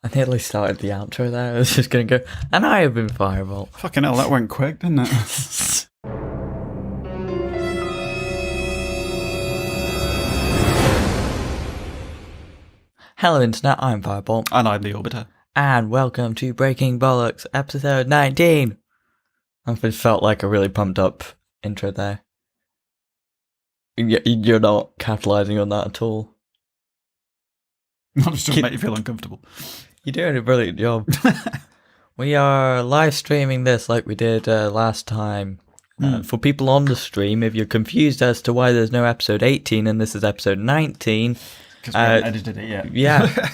I nearly started the outro there. I was just going to go, and I have been Firebolt. Fucking hell, that went quick, didn't it? Hello Internet, I'm Firebolt. And I'm the Orbiter. And welcome to Breaking Bollocks, episode 19. I felt like a really pumped up intro there. You're not capitalising on that at all. I'm just trying to make you feel uncomfortable. You're doing a brilliant job. We are live streaming this like we did last time. For people on the stream, if you're confused as to why there's no episode 18 and this is episode 19... Because we haven't edited it yet. Yeah.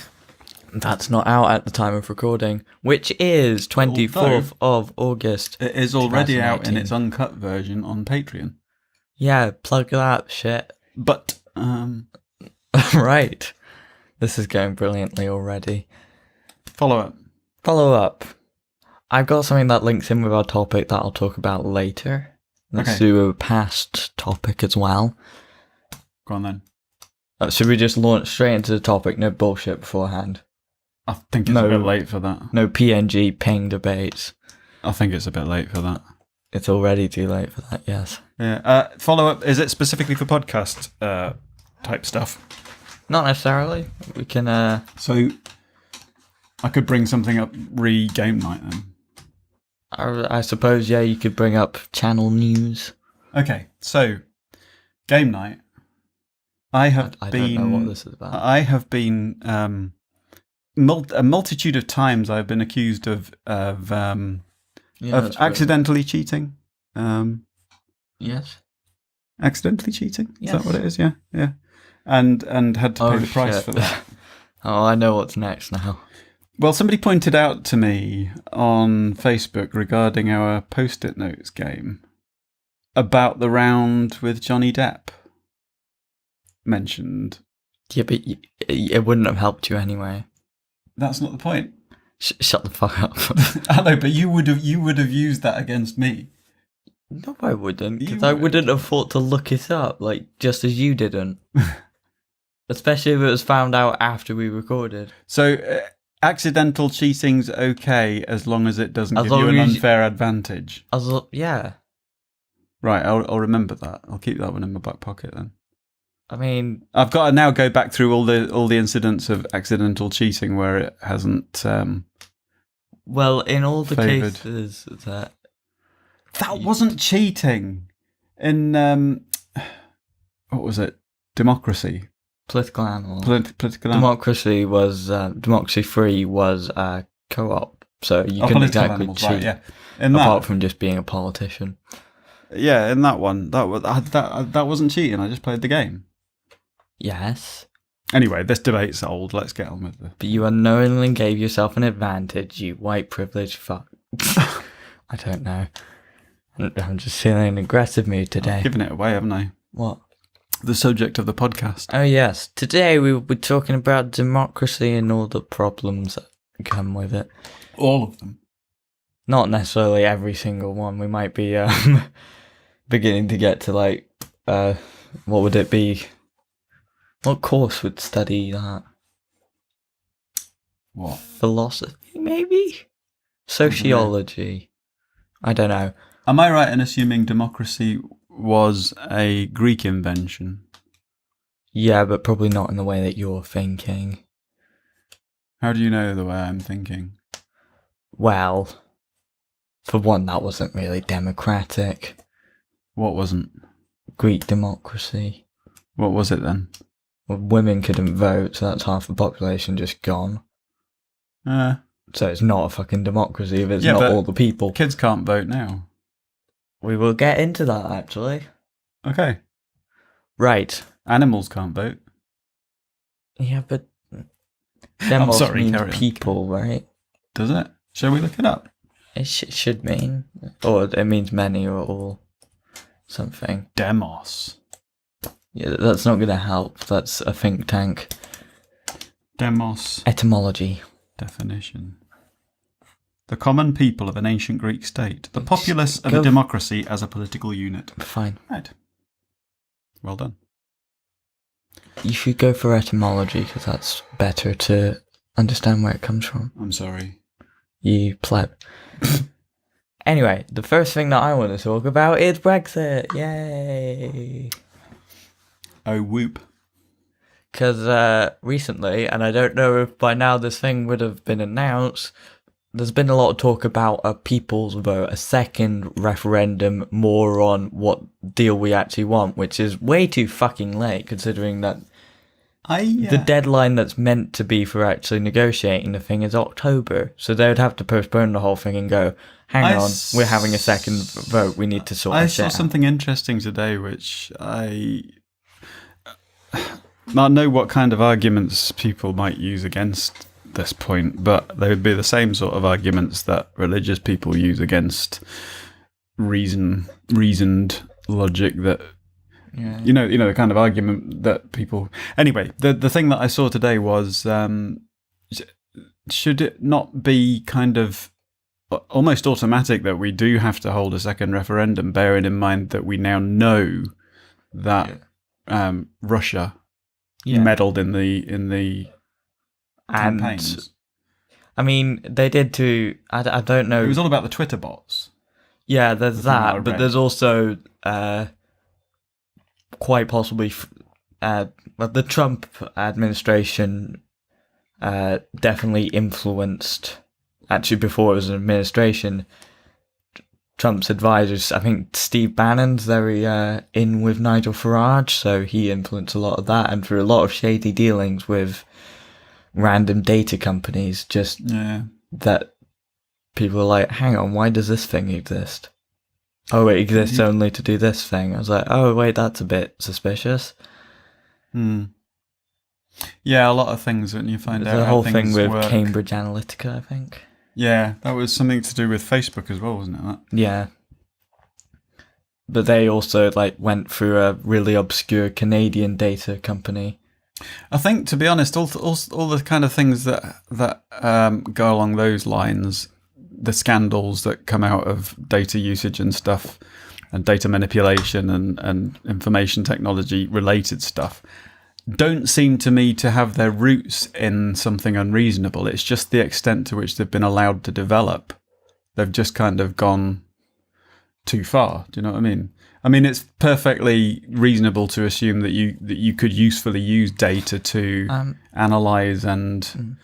That's not out at the time of recording, which is 24th of August. It is already out in its uncut version on Patreon. Yeah, plug that shit. But, Right. This is going brilliantly already. Follow up. I've got something that links in with our topic that I'll talk about later. Let's do a past topic as well. Go on then. Should we just launch straight into the topic? No bullshit beforehand. I think it's a bit late for that. No PNG ping debates. I think it's a bit late for that. It's already too late for that, yes. Yeah. Follow up, is it specifically for podcast type stuff? Not necessarily. We can... So, I could bring something up re-game night then. I suppose, yeah, you could bring up channel news. Okay, so, game night. I don't know what this is about. I have been... a multitude of times I've been accused of accidentally cheating. Yes. Accidentally cheating? Yes. Is that what it is? Yeah. And had to pay the price for that. Oh, I know what's next now. Well, somebody pointed out to me on Facebook regarding our Post-it Notes game about the round with Johnny Depp mentioned. Yeah, but it wouldn't have helped you anyway. That's not the point. Shut the fuck up. I know, but you would have used that against me. No, I wouldn't, because I wouldn't have thought to look it up, just as you didn't. Especially if it was found out after we recorded. So, accidental cheating's okay as long as it doesn't give you an unfair advantage. Yeah. Right, I'll remember that. I'll keep that one in my back pocket then. I mean, I've got to now go back through all the incidents of accidental cheating where it hasn't. Well, in all the favoured. cases that wasn't cheating. In what was it? Democracy. Political animal. Political animal. Democracy was Democracy Free was a co-op, so you couldn't exactly cheat. Right, yeah. Apart from just being a politician. Yeah, in that one, that wasn't cheating. I just played the game. Yes. Anyway, this debate's old. Let's get on with it. But you unknowingly gave yourself an advantage, you white privileged fuck. I don't know. I'm just feeling an aggressive mood today. I've given it away, haven't I? What? The subject of the podcast. Oh, yes. Today we will be talking about democracy and all the problems that come with it. All of them. Not necessarily every single one. We might be beginning to get to what would it be? What course would study that? What? Philosophy, maybe? Sociology. I don't know. Am I right in assuming democracy was a Greek invention? Yeah, but probably not in the way that you're thinking. How do you know the way I'm thinking? Well, for one, that wasn't really democratic. What wasn't? Greek democracy. What was it then? Well, women couldn't vote, so that's half the population just gone. So it's not a fucking democracy if it's not all the people. Kids can't vote now. We will get into that, actually. Okay. Right. Animals can't vote. Yeah, but demos means carry on. people, right? Does it? Shall we look it up? It should mean. Or it means many or all. Something. Demos. Yeah, that's not going to help. That's a think tank. Demos. Etymology. Definition. The common people of an ancient Greek state. The populace of a democracy as a political unit. Fine. Right. Well done. You should go for etymology because that's better to understand where it comes from. I'm sorry. You pleb. Anyway, the first thing that I want to talk about is Brexit. Yay! Oh, whoop. Because recently, and I don't know if by now this thing would have been announced, there's been a lot of talk about a people's vote, a second referendum, more on what deal we actually want, which is way too fucking late, considering that the deadline that's meant to be for actually negotiating the thing is October. So they would have to postpone the whole thing and go, hang on, we're having a second vote, we need to sort this out. I saw something interesting today, which I know what kind of arguments people might use against this point, but they would be the same sort of arguments that religious people use against reasoned logic. That you know the kind of argument that people. Anyway, the thing that I saw today was, should it not be kind of almost automatic that we do have to hold a second referendum, bearing in mind that we now know that Russia meddled in the campaigns. And I mean, they did too. I don't know. It was all about the Twitter bots. Yeah, there's that, but there's also quite possibly the Trump administration definitely influenced. Actually, before it was an administration, Trump's advisors, I think Steve Bannon's very in with Nigel Farage, so he influenced a lot of that, and through a lot of shady dealings with random data companies, that people are like, hang on, why does this thing exist? Oh, it exists only to do this thing. I was like, oh wait, that's a bit suspicious. Yeah, a lot of things when you find out. The whole thing with work. Cambridge Analytica, I think. Yeah, that was something to do with Facebook as well, wasn't it? That? Yeah. But they also went through a really obscure Canadian data company. I think, to be honest, all the kind of things that go along those lines, the scandals that come out of data usage and stuff, and data manipulation and information technology related stuff, don't seem to me to have their roots in something unreasonable. It's just the extent to which they've been allowed to develop. They've just kind of gone too far. Do you know what I mean? I mean, it's perfectly reasonable to assume that you could usefully use data to analyze and.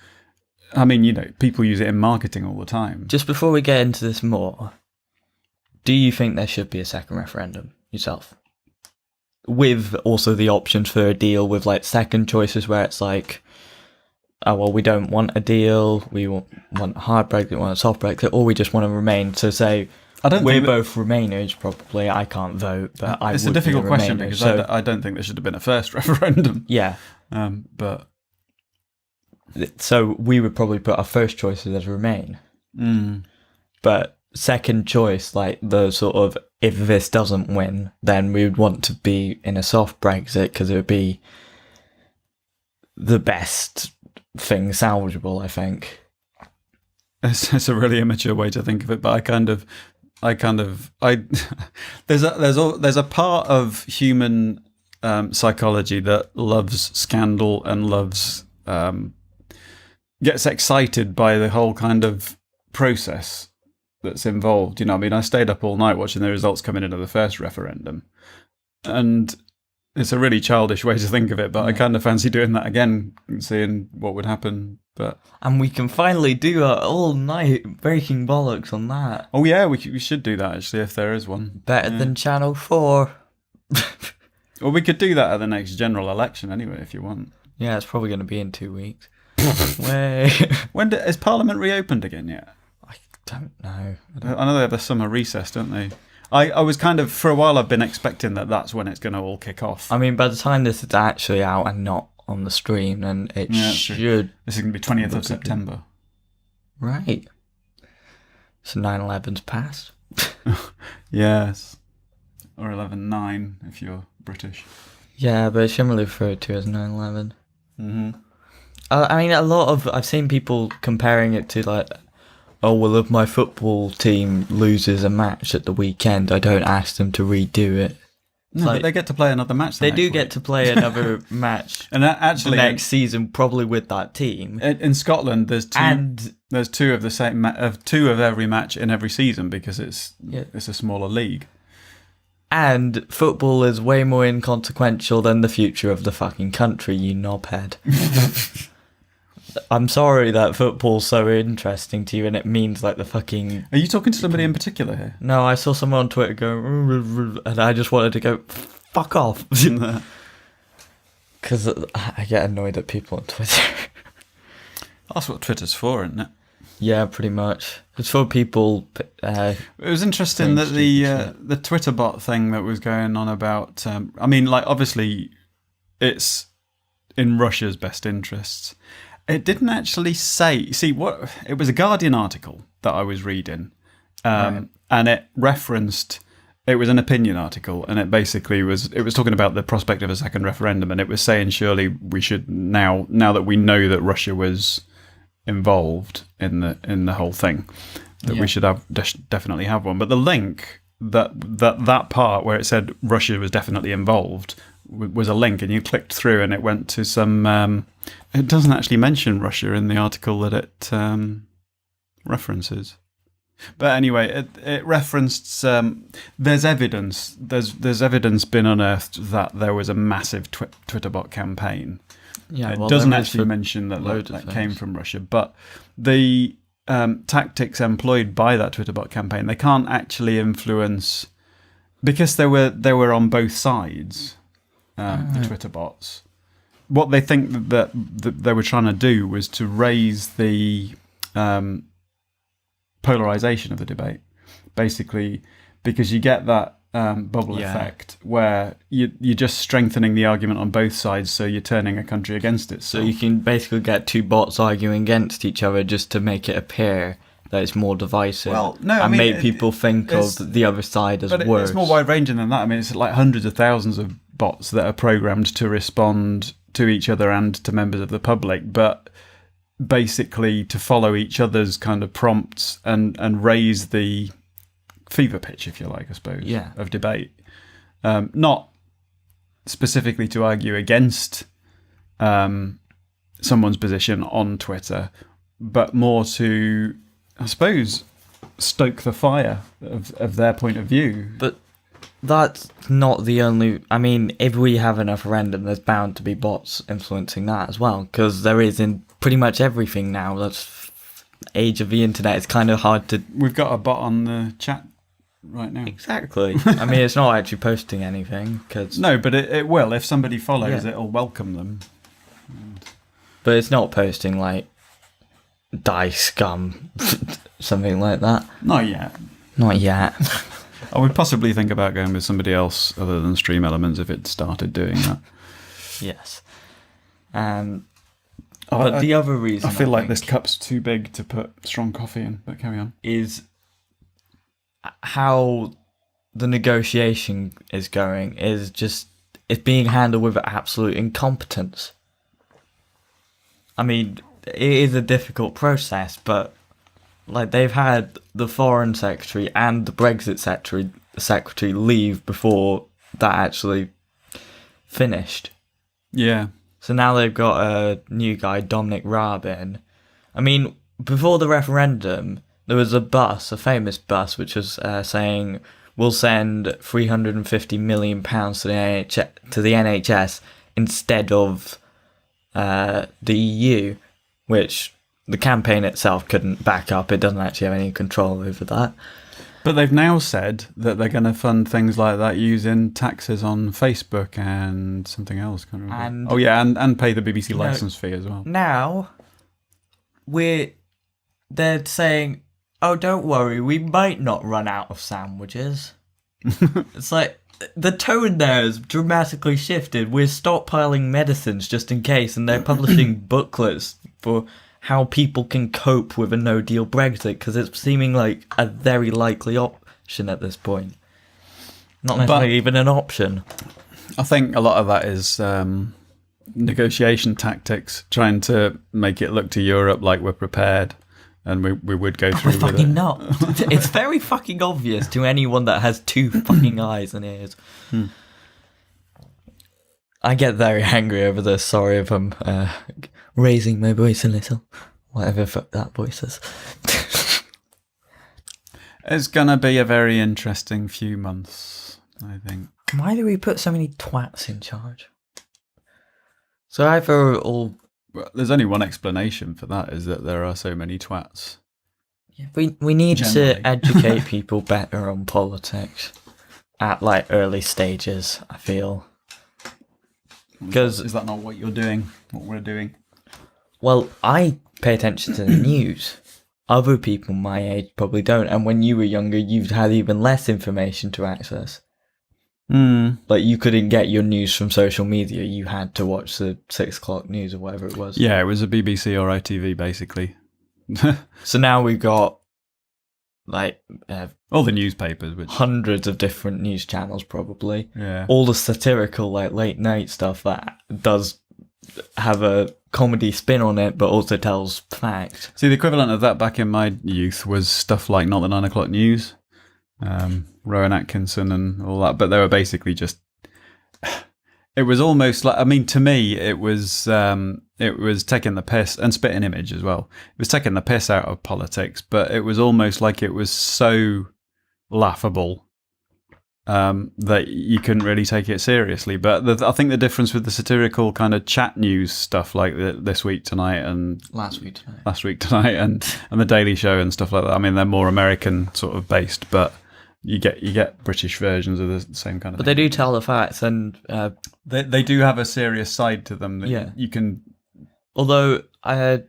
I mean, people use it in marketing all the time. Just before we get into this more, do you think there should be a second referendum yourself? With also the options for a deal with second choices where it's like, oh, well, we don't want a deal, we want a hard Brexit, we want a soft Brexit, or we just want to remain. So say, we're both Remainers, probably. I can't vote, but I would. It's a difficult question because I don't think there should have been a first referendum. Yeah. But. So we would probably put our first choices as Remain. But second choice, the sort of, if this doesn't win, then we would want to be in a soft Brexit because it would be the best thing salvageable, I think. It's a really immature way to think of it, but there's a part of human psychology that loves scandal and loves gets excited by the whole kind of process that's involved. I mean, I stayed up all night watching the results coming into the first referendum, and it's a really childish way to think of it, but I kind of fancy doing that again and seeing what would happen. And we can finally do an all-night Breaking Bollocks on that. Oh yeah, we should do that actually if there is one. Better than Channel 4. Well, we could do that at the next general election anyway if you want. Yeah, it's probably going to be in 2 weeks. Way. Is Parliament reopened again yet? I don't know. I know they have a summer recess, don't they? I was kind of, for a while I've been expecting that's when it's going to all kick off. I mean, by the time this is actually out and not on the stream, then it should... This is going to be 20th of September. Right. So 9/11's passed. Yes. Or 11/9 if you're British. Yeah, but it's generally referred to as 9/11. Mm-hmm. I mean, I've seen people comparing it to oh, well, if my football team loses a match at the weekend, I don't ask them to redo it. No, but they get to play another match. They do get to play another match, and actually, the next season, probably with that team. In Scotland, there's two of the same two of every match in every season because it's a smaller league. And football is way more inconsequential than the future of the fucking country, you knobhead. I'm sorry that football's so interesting to you and it means like the fucking... Are you talking to somebody in particular here? No, I saw someone on Twitter go... And I just wanted to go, fuck off. Because I get annoyed at people on Twitter. That's what Twitter's for, isn't it? Yeah, pretty much. It's for people... it was interesting that the Twitter bot thing that was going on about... obviously, it's in Russia's best interests. It didn't actually say... See, what it was a Guardian article that I was reading, and it referenced... It was an opinion article, and it basically was... It was talking about the prospect of a second referendum, and it was saying surely we should, now that we know that Russia was involved in the whole thing, that we should definitely have one. But the link, that part where it said Russia was definitely involved was a link, and you clicked through and it went to some... it doesn't actually mention Russia in the article that it references. But anyway, it referenced... there's evidence. There's evidence been unearthed that there was a massive Twitter bot campaign. Yeah, it doesn't actually mention that came from Russia, but the tactics employed by that Twitter bot campaign, they can't actually influence, because they were on both sides. The Twitter bots. What they think that they were trying to do was to raise the polarization of the debate, basically, because you get that bubble effect where you're just strengthening the argument on both sides, so you're turning a country against it. So you can basically get two bots arguing against each other just to make it appear that it's more divisive. Well, no, and make people think of the other side as worse. It's more wide-ranging than that. I mean, it's like hundreds of thousands of bots that are programmed to respond to each other and to members of the public, but basically to follow each other's kind of prompts and raise the fever pitch, if you like, I suppose, of debate. Not specifically to argue against someone's position on Twitter, but more to, I suppose, stoke the fire of their point of view. But that's not the only... I mean, if we have a referendum, there's bound to be bots influencing that as well, because there is in pretty much everything now. That's age of the internet. It's kind of hard to... We've got a bot on the chat right now. Exactly. I mean, it's not actually posting anything. Cause... No, but it will. If somebody follows, it'll welcome them. But it's not posting, like, die scum, something like that. Not yet. Not yet. I would possibly think about going with somebody else other than Stream Elements if it started doing that. Yes. But the other reason I feel like this cup's too big to put strong coffee in, but carry on. Is how the negotiation is going is just... It's being handled with absolute incompetence. I mean, it is a difficult process, but like they've had the Foreign Secretary and the Brexit Secretary leave before that actually finished. Yeah. So now they've got a new guy, Dominic Raab, in. I mean, before the referendum, there was a famous bus, which was saying, we'll send £350 million to the NHS instead of the EU, which the campaign itself couldn't back up. It doesn't actually have any control over that. But they've now said that they're going to fund things like that using taxes on Facebook and something else. Can't remember. And pay the BBC licence fee as well. Now, they're saying, oh, don't worry, we might not run out of sandwiches. It's like, the tone there has dramatically shifted. We're stockpiling medicines just in case, and they're publishing booklets for how people can cope with a no-deal Brexit, because it's seeming like a very likely option at this point. Not necessarily even an option. I think a lot of that is negotiation tactics, trying to make it look to Europe like we're prepared, and we would go through with it. We're fucking not. It's very fucking obvious to anyone that has two fucking eyes and ears. I get very angry over this. Sorry if I'm raising my voice a little. Whatever the fuck that voice is. It's gonna be a very interesting few months, I think. Why do we put so many twats in charge? So either all... Well, there's only one explanation for that, is that there are so many twats. Yeah, we need Generally. to educate people better on politics at like early stages, I feel. Because Is that not what you're doing? What we're doing? well, I pay attention to the news. Other people my age probably don't, and when you were younger, you've had even less information to access. Like, you couldn't get your news from social media. You had to watch the 6 o'clock news or whatever it was. Yeah, it was a BBC or ITV, basically. So now we've got like all the newspapers, which hundreds of different news channels, probably. yeah, All the satirical, like late night stuff that does have a comedy spin on it, but also tells facts. see, the equivalent of that back in my youth was stuff like Not the 9 O'Clock News, Rowan Atkinson and all that, but they were basically just... It was almost like, I mean, to me, it was taking the piss, and Spitting Image as well. It was taking the piss out of politics, but it was almost like it was so laughable that you couldn't really take it seriously. But I think the difference with the satirical kind of chat news stuff like This Week Tonight and Last week tonight. and the Daily Show and stuff like that. I mean, they're more American sort of based, but you get British versions of the same kind of But thing. they do tell the facts, and They do have a serious side to them that Yeah. you can... although I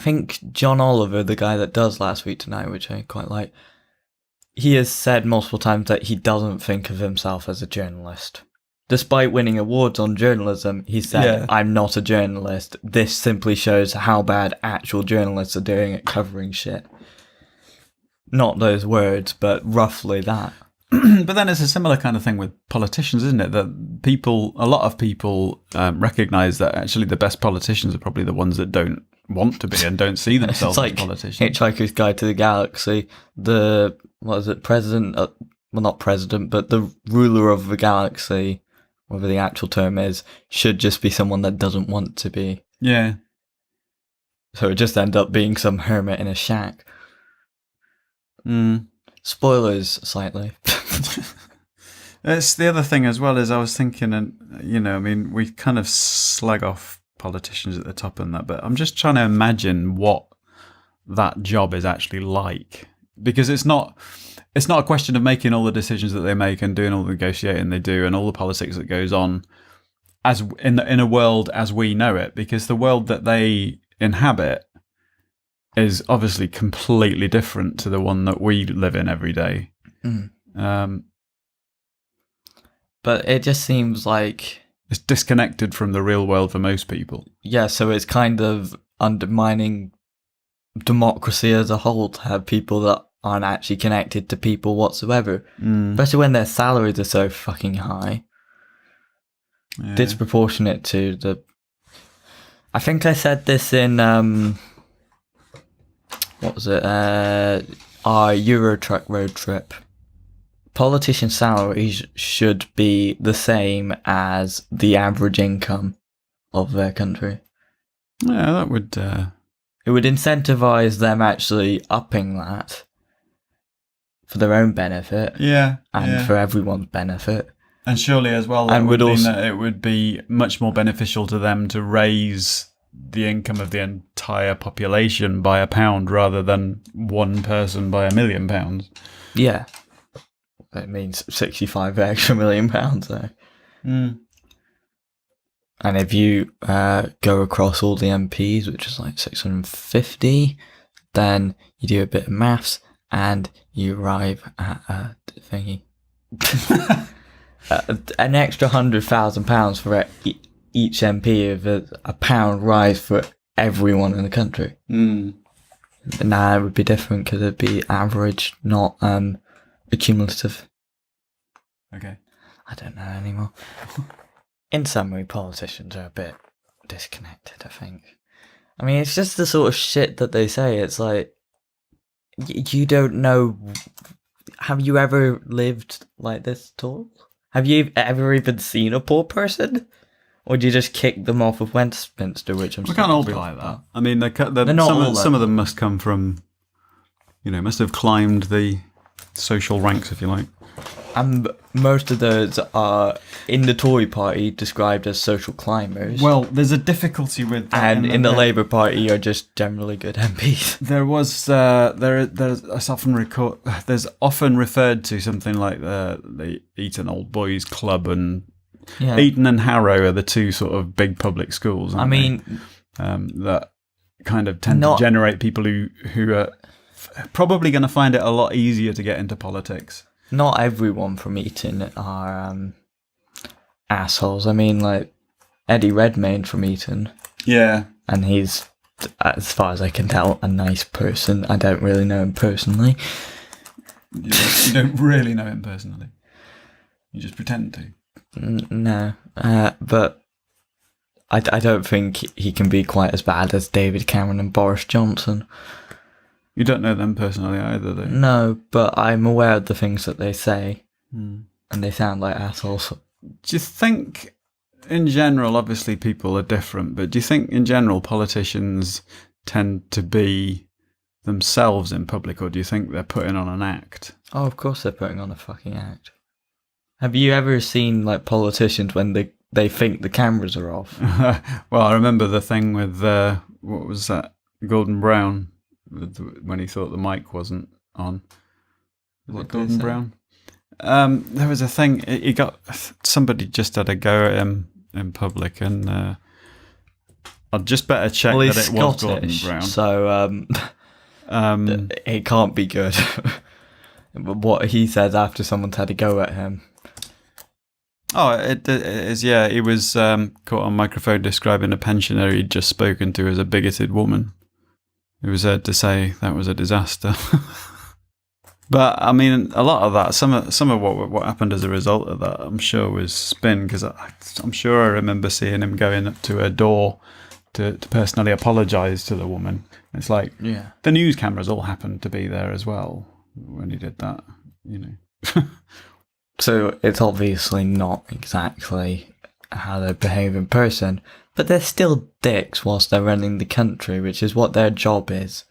think John Oliver, the guy that does Last Week Tonight, which I quite like, he has said multiple times that he doesn't think of himself as a journalist. Despite winning awards on journalism, he said, Yeah. I'm not a journalist. This simply shows how bad actual journalists are doing at covering shit. Not those words, but roughly that. But then it's a similar kind of thing with politicians, isn't it? That a lot of people recognise that actually the best politicians are probably the ones that don't want to be and don't see themselves It's like as politicians. Hitchhiker's Guide to the Galaxy. President? Well, not president, but the ruler of the galaxy, whatever the actual term is, should just be someone that doesn't want to be. Yeah. So it just end up being some hermit in a shack. Spoilers, slightly. It's the other thing as well, is I was thinking, and I mean, we kind of slag off politicians at the top and that, but I'm just trying to imagine what that job is actually like, because it's not a question of making all the decisions that they make and doing all the negotiating they do and all the politics that goes on as in a world as we know it, because the world that they inhabit is obviously completely different to the one that we live in every day. But it just seems like... it's disconnected from the real world for most people. Yeah, so it's kind of undermining democracy as a whole to have people that aren't actually connected to people whatsoever. Especially when their salaries are so fucking high. Yeah. Disproportionate to the... I think I said this in... what was it? Our Euro Truck road trip. Politician salaries should be the same as the average income of their country. Yeah, that would... It would incentivize them actually upping that for their own benefit and for everyone's benefit. And surely as well, that And would would mean also- that it would be much more beneficial to them to raise the income of the entire population by £1 rather than one person by £1 million. Yeah. It means 65 extra £1 million there. And if you go across all the MPs, which is like 650, then you do a bit of maths and you arrive at a thingy. An extra £100,000 for each MP of a pound rise for everyone in the country. Nah, it would be different because it'd be average, not accumulative. Okay. I don't know anymore. In summary, politicians are a bit disconnected, I think. I mean, it's just the sort of shit that they say. It's like, you don't know. Have you ever lived like this at all? Have you ever even seen a poor person? Or do you just kick them off of Westminster, which I'm We can't all be like that. I mean, some of them must come from, must have climbed the social ranks, if you like. And most of those are in the Tory party described as social climbers. Well, there's a difficulty with that. And in the Labour Party are just generally good MPs. There's often referred to something like the Eton Old Boys Club, and Eton and Harrow are the two sort of big public schools. That kind of tend to generate people who are probably going to find it a lot easier to get into politics. Not everyone from Eton are assholes. I mean, like Eddie Redmayne from Eton. Yeah. And he's, as far as I can tell, a nice person. I don't really know him personally. You don't really know him personally? You just pretend to? No. But I don't think he can be quite as bad as David Cameron and Boris Johnson. You don't know them personally either, though? No, but I'm aware of the things that they say, and they sound like assholes. Do you think, in general, obviously people are different, but do you think, in general, politicians tend to be themselves in public, or do you think they're putting on an act? Oh, of course they're putting on a fucking act. Have you ever seen, like, politicians when they think the cameras are off? Well, I remember the thing with, what was that, Gordon Brown, when he thought the mic wasn't on. Was it Gordon Brown? There was a thing. Somebody just had a go at him in public, and I'd just better check that it was Gordon Brown. So it can't be good. What he said after someone's had a go at him. Oh, it is. Yeah, he was caught on microphone describing a pensioner he'd just spoken to as a bigoted woman. It was heard to say that was a disaster. But I mean, a lot of that, some of what happened as a result of that, I'm sure was spin, because I'm sure I remember seeing him going up to a door to personally apologise to the woman. It's like, the news cameras all happened to be there as well when he did that, So it's obviously not exactly how they behave in person, but they're still dicks whilst they're running the country, which is what their job is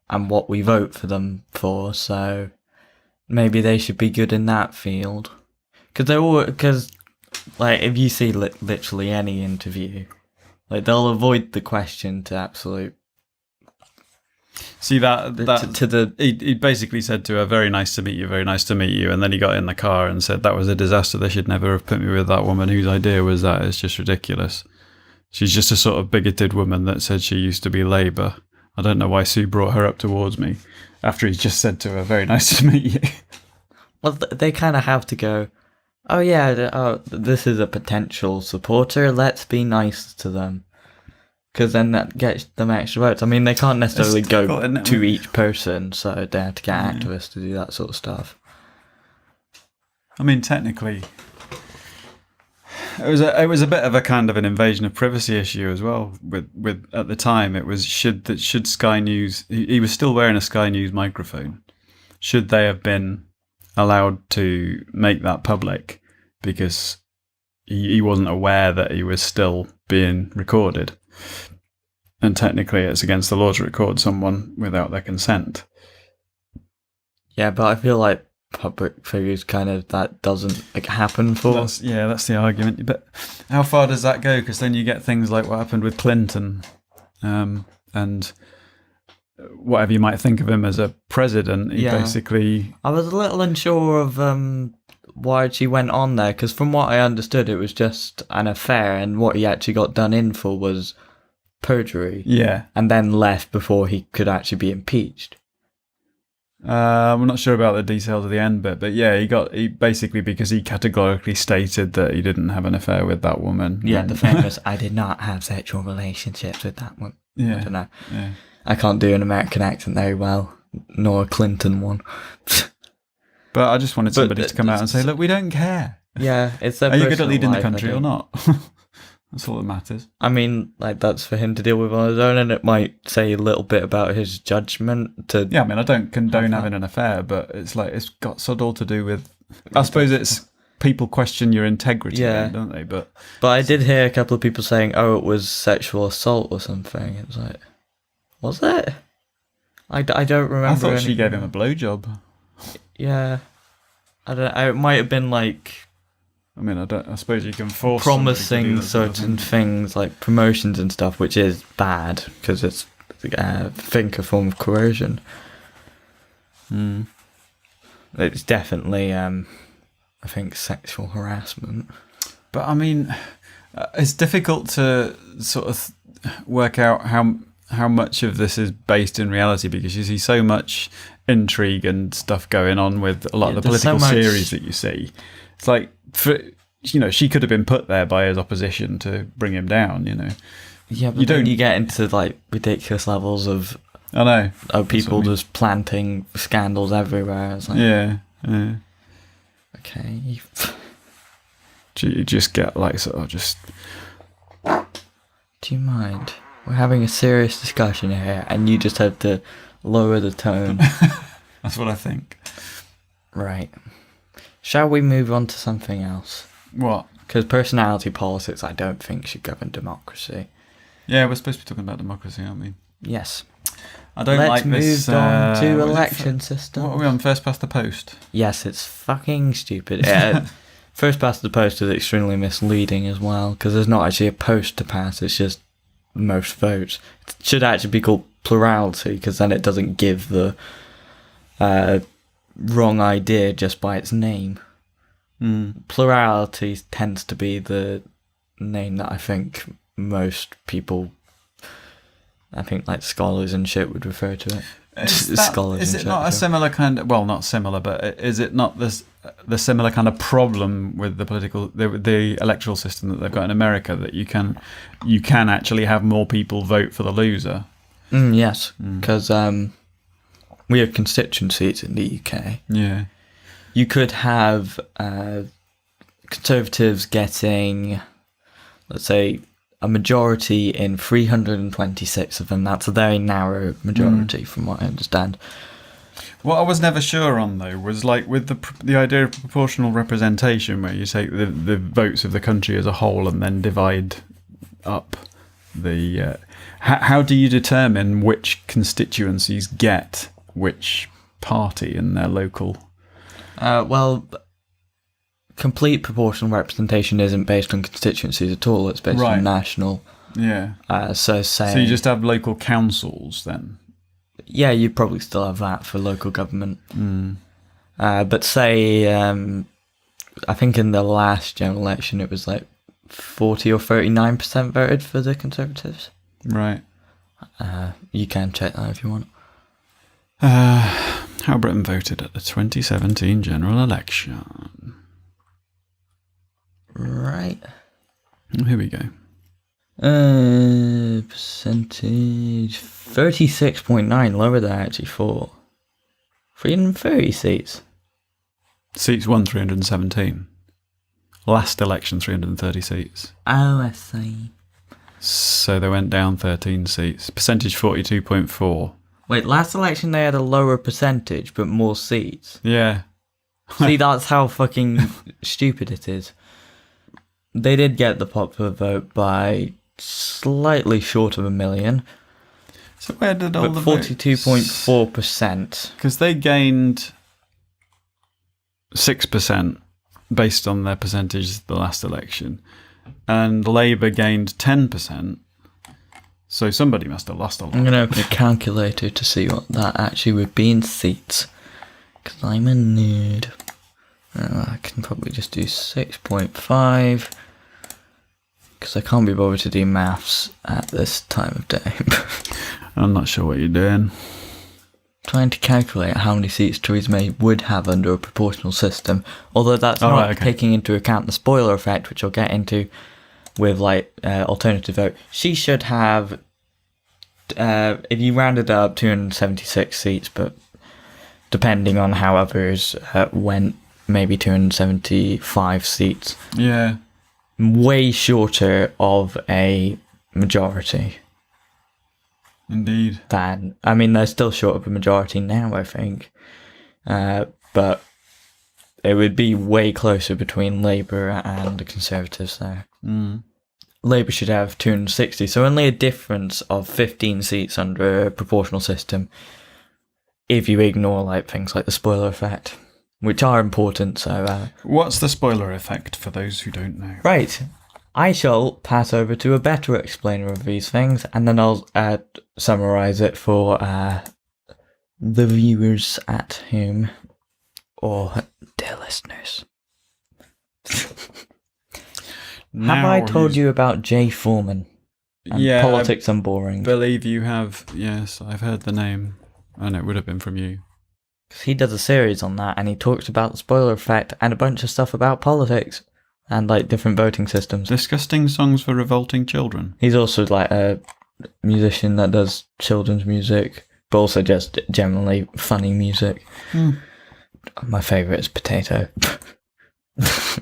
and what we vote for them for. So maybe they should be good in that field, because like if you see literally any interview, like they'll avoid the question to absolute. See he basically said to her, "Very nice to meet you, very nice to meet you," and then he got in the car and said, "That was a disaster. They should never have put me with that woman. Whose idea was that? It's just ridiculous. She's just a sort of bigoted woman that said she used to be Labour. I don't know why Sue brought her up towards me after he just said to her, 'Very nice to meet you.'" Well, they kind of have to go, "Oh yeah, this is a potential supporter. Let's be nice to them." Because then that gets them extra votes. I mean, they can't necessarily go to each person, so they have to get activists to do that sort of stuff. I mean, technically, it was a bit of a kind of an invasion of privacy issue as well. With at the time, it was should Sky News. He was still wearing a Sky News microphone. Should they have been allowed to make that public, because he wasn't aware that he was still being recorded? And technically it's against the law to record someone without their consent. Yeah, but I feel like public figures that doesn't happen for. That's the argument. But how far does that go? Because then you get things like what happened with Clinton, and whatever you might think of him as a president, he basically... I was a little unsure of why she went on there, because from what I understood, it was just an affair, and what he actually got done in for was perjury. Yeah. And then left before he could actually be impeached. I'm not sure about the details of the end bit, but yeah, he basically, because he categorically stated that he didn't have an affair with that woman. Yeah, the famous, "I did not have sexual relationships with that one." Yeah. I don't know. Yeah. I can't do an American accent very well, nor a Clinton one. But I just wanted somebody to come out and say, "Look, we don't care. Yeah, it's their Are you good at leading the life, country or not?" That's all that matters. I mean, like, that's for him to deal with on his own, and it might say a little bit about his judgment. Yeah, I mean, I don't condone having an affair, but it's like, it's got sod all to do with... I suppose it's people question your integrity, Yeah. then, don't they? But I did hear a couple of people saying, "Oh, it was sexual assault or something." It was like, was it? I don't remember. I thought she anything. gave him a blowjob. Yeah, I don't know. It might have been like I mean, I suppose you can force somebody to do promising that sort of certain thing. things like promotions and stuff, which is bad because it's I think a form of coercion. It's definitely I think sexual harassment. But I mean, it's difficult to sort of work out how much of this is based in reality, because you see so much intrigue and stuff going on with a lot of the there's political so much- series that you see. It's like, she could have been put there by his opposition to bring him down. Yeah, but You then don't- you get into like ridiculous levels of I know. people what I mean. just planting scandals everywhere. It's like, Yeah. okay. You just get like sort of just. Do you mind? We're having a serious discussion here, and you just have to lower the tone. That's what I think. Right. Shall we move on to something else? What? Because personality politics, I don't think, should govern democracy. Yeah, we're supposed to be talking about democracy, aren't we? Yes. I don't Let's like this. move on to what is it? election system. What are we on? First past the post. Yes, it's fucking stupid. First past the post is extremely misleading as well, because there's not actually a post to pass, it's just most votes. It should actually be called plurality, because then it doesn't give the wrong idea just by its name. Plurality tends to be the name that I think most people, I think like scholars and shit would refer to it. Is it not a similar kind of, well, not similar, but is it not the similar kind of problem with the electoral system that they've got in America, that you can actually have more people vote for the loser? Yes, because we have constituencies in the UK. Yeah. You could have Conservatives getting, let's say, a majority in 326 of them. That's a very narrow majority from what I understand. What I was never sure on, though, was like with the idea of proportional representation, where you take the votes of the country as a whole and then divide up the... how do you determine which constituencies get which party in their local... Well, complete proportional representation isn't based on constituencies at all. It's based on national. Yeah. So you just have local councils then? Yeah, you'd probably still have that for local government. But say, I think in the last general election it was like 40 or 39% voted for the Conservatives. Right. You can check that if you want. How Britain voted at the 2017 general election. Right. Here we go. Percentage 36.9, lower than I actually thought. 330 seats. Seats won 317. Last election, 330 seats. Oh, I see. So they went down 13 seats. Percentage 42.4. Wait, last election they had a lower percentage, but more seats. Yeah. See, that's how fucking stupid it is. They did get the popular vote by slightly short of 1 million. So where did all But the 42.4%. Because they gained 6% based on their percentage the last election, and Labour gained 10%. So somebody must have lost a lot. I'm going to open a calculator to see what that actually would be in seats. Because I'm a nerd. I can probably just do 6.5. Because I can't be bothered to do maths at this time of day. I'm not sure what you're doing. Trying to calculate how many seats Theresa May would have under a proportional system. Although that's not taking into account the spoiler effect, which I'll get into with like alternative vote. She should have, if you rounded up, 276 seats, but depending on how others went, maybe 275 seats. Yeah. Way shorter of a majority. Indeed. Than, I mean, they're still short of a majority now, I think. But it would be way closer between Labour and the Conservatives there. Mm. Labour should have 260, so only a difference of 15 seats under a proportional system if you ignore like things like the spoiler effect, which are important. So, what's the spoiler effect for those who don't know? Right. I shall pass over to a better explainer of these things, and then I'll summarise it for the viewers at home, or dear listeners. Have I told you about Jay Foreman and Politics and Boring? I believe you have. Yes, I've heard the name, and it would have been from you. He does a series on that, and he talks about the spoiler effect and a bunch of stuff about politics. And like different voting systems. Disgusting songs for revolting children. He's also like a musician that does children's music, but also just generally funny music. My favourite is Potato.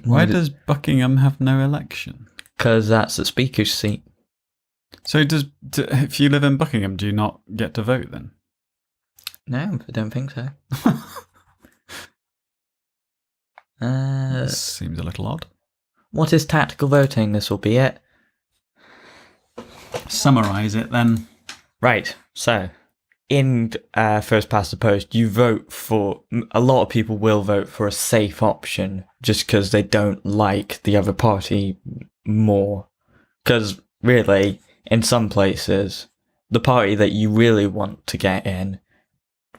Why does Buckingham have no election? Because that's the Speaker's seat. So if you live in Buckingham, do you not get to vote then? No, I don't think so. This seems a little odd. What is tactical voting? This will be it. Summarise it then. Right, so in first past the post, you vote for, a lot of people will vote for a safe option just because they don't like the other party more. Because really, in some places, the party that you really want to get in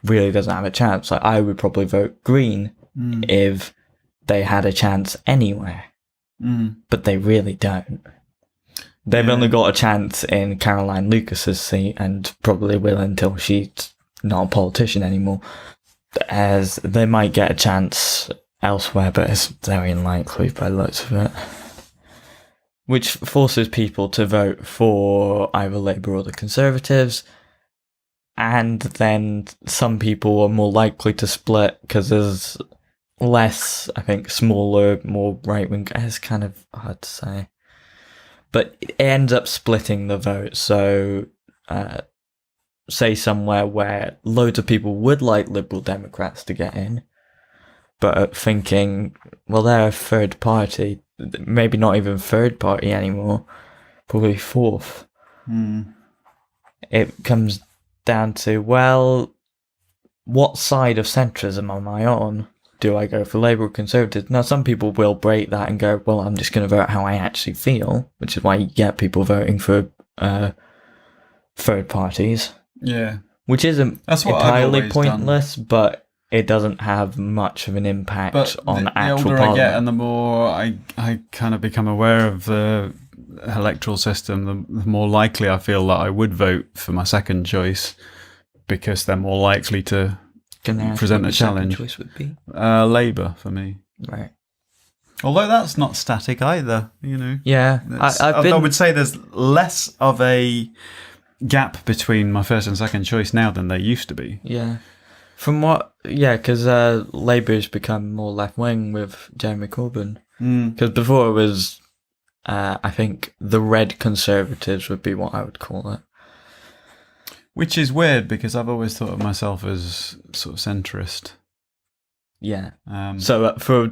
really doesn't have a chance. Like, I would probably vote Green if they had a chance anywhere. But they really don't. They've only got a chance in Caroline Lucas's seat, and probably will until she's not a politician anymore. As they might get a chance elsewhere, but it's very unlikely by the looks of it. Which forces people to vote for either Labour or the Conservatives, and then some people are more likely to split because there's less, I think, smaller, more right-wing. It's kind of hard to say. But it ends up splitting the vote. So, say somewhere where loads of people would like Liberal Democrats to get in, but thinking, well, they're a third party, maybe not even third party anymore, probably fourth. It comes down to, well, what side of centrism am I on? Do I go for Labour or Conservative? Now, some people will break that and go, well, I'm just going to vote how I actually feel, which is why you get people voting for third parties. Yeah. Which isn't entirely pointless, but it doesn't have much of an impact on actual older parliament. I get and the more I kind of become aware of the electoral system, the more likely I feel that I would vote for my second choice, because they're more likely to present a challenge. Choice would be Labour for me, right? Although that's not static either, you know. Yeah, I would say there's less of a gap between my first and second choice now than there used to be. Yeah, because Labour's become more left wing with Jeremy Corbyn. Because before it was, I think the Red Conservatives would be what I would call it. Which is weird, because I've always thought of myself as sort of centrist. Yeah. So for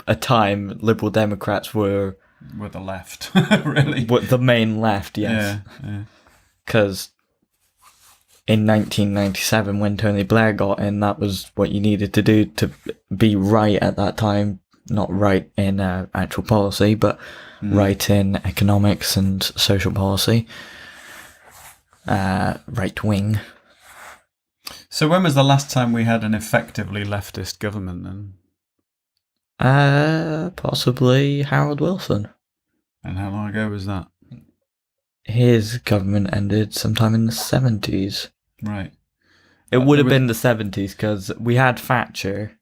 a time, Liberal Democrats were the left, really. The main left, yes. Yeah. Because in 1997, when Tony Blair got in, that was what you needed to do to be right at that time. Not right in actual policy, but right in economics and social policy. Right wing. So when was the last time we had an effectively leftist government then? Possibly Harold Wilson. And how long ago was that? His government ended sometime in the 70s. Right. It would have been the 70s, because we had Thatcher.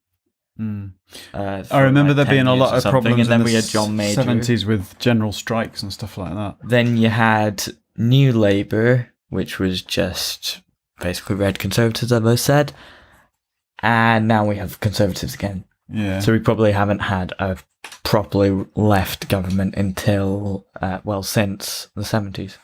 I remember there being a lot of problems, and then in we had John Major. 70s with general strikes and stuff like that. Then you had New Labour, which was just basically Red Conservatives, as I said. And now we have Conservatives again. Yeah. So we probably haven't had a properly left government until, since the 70s.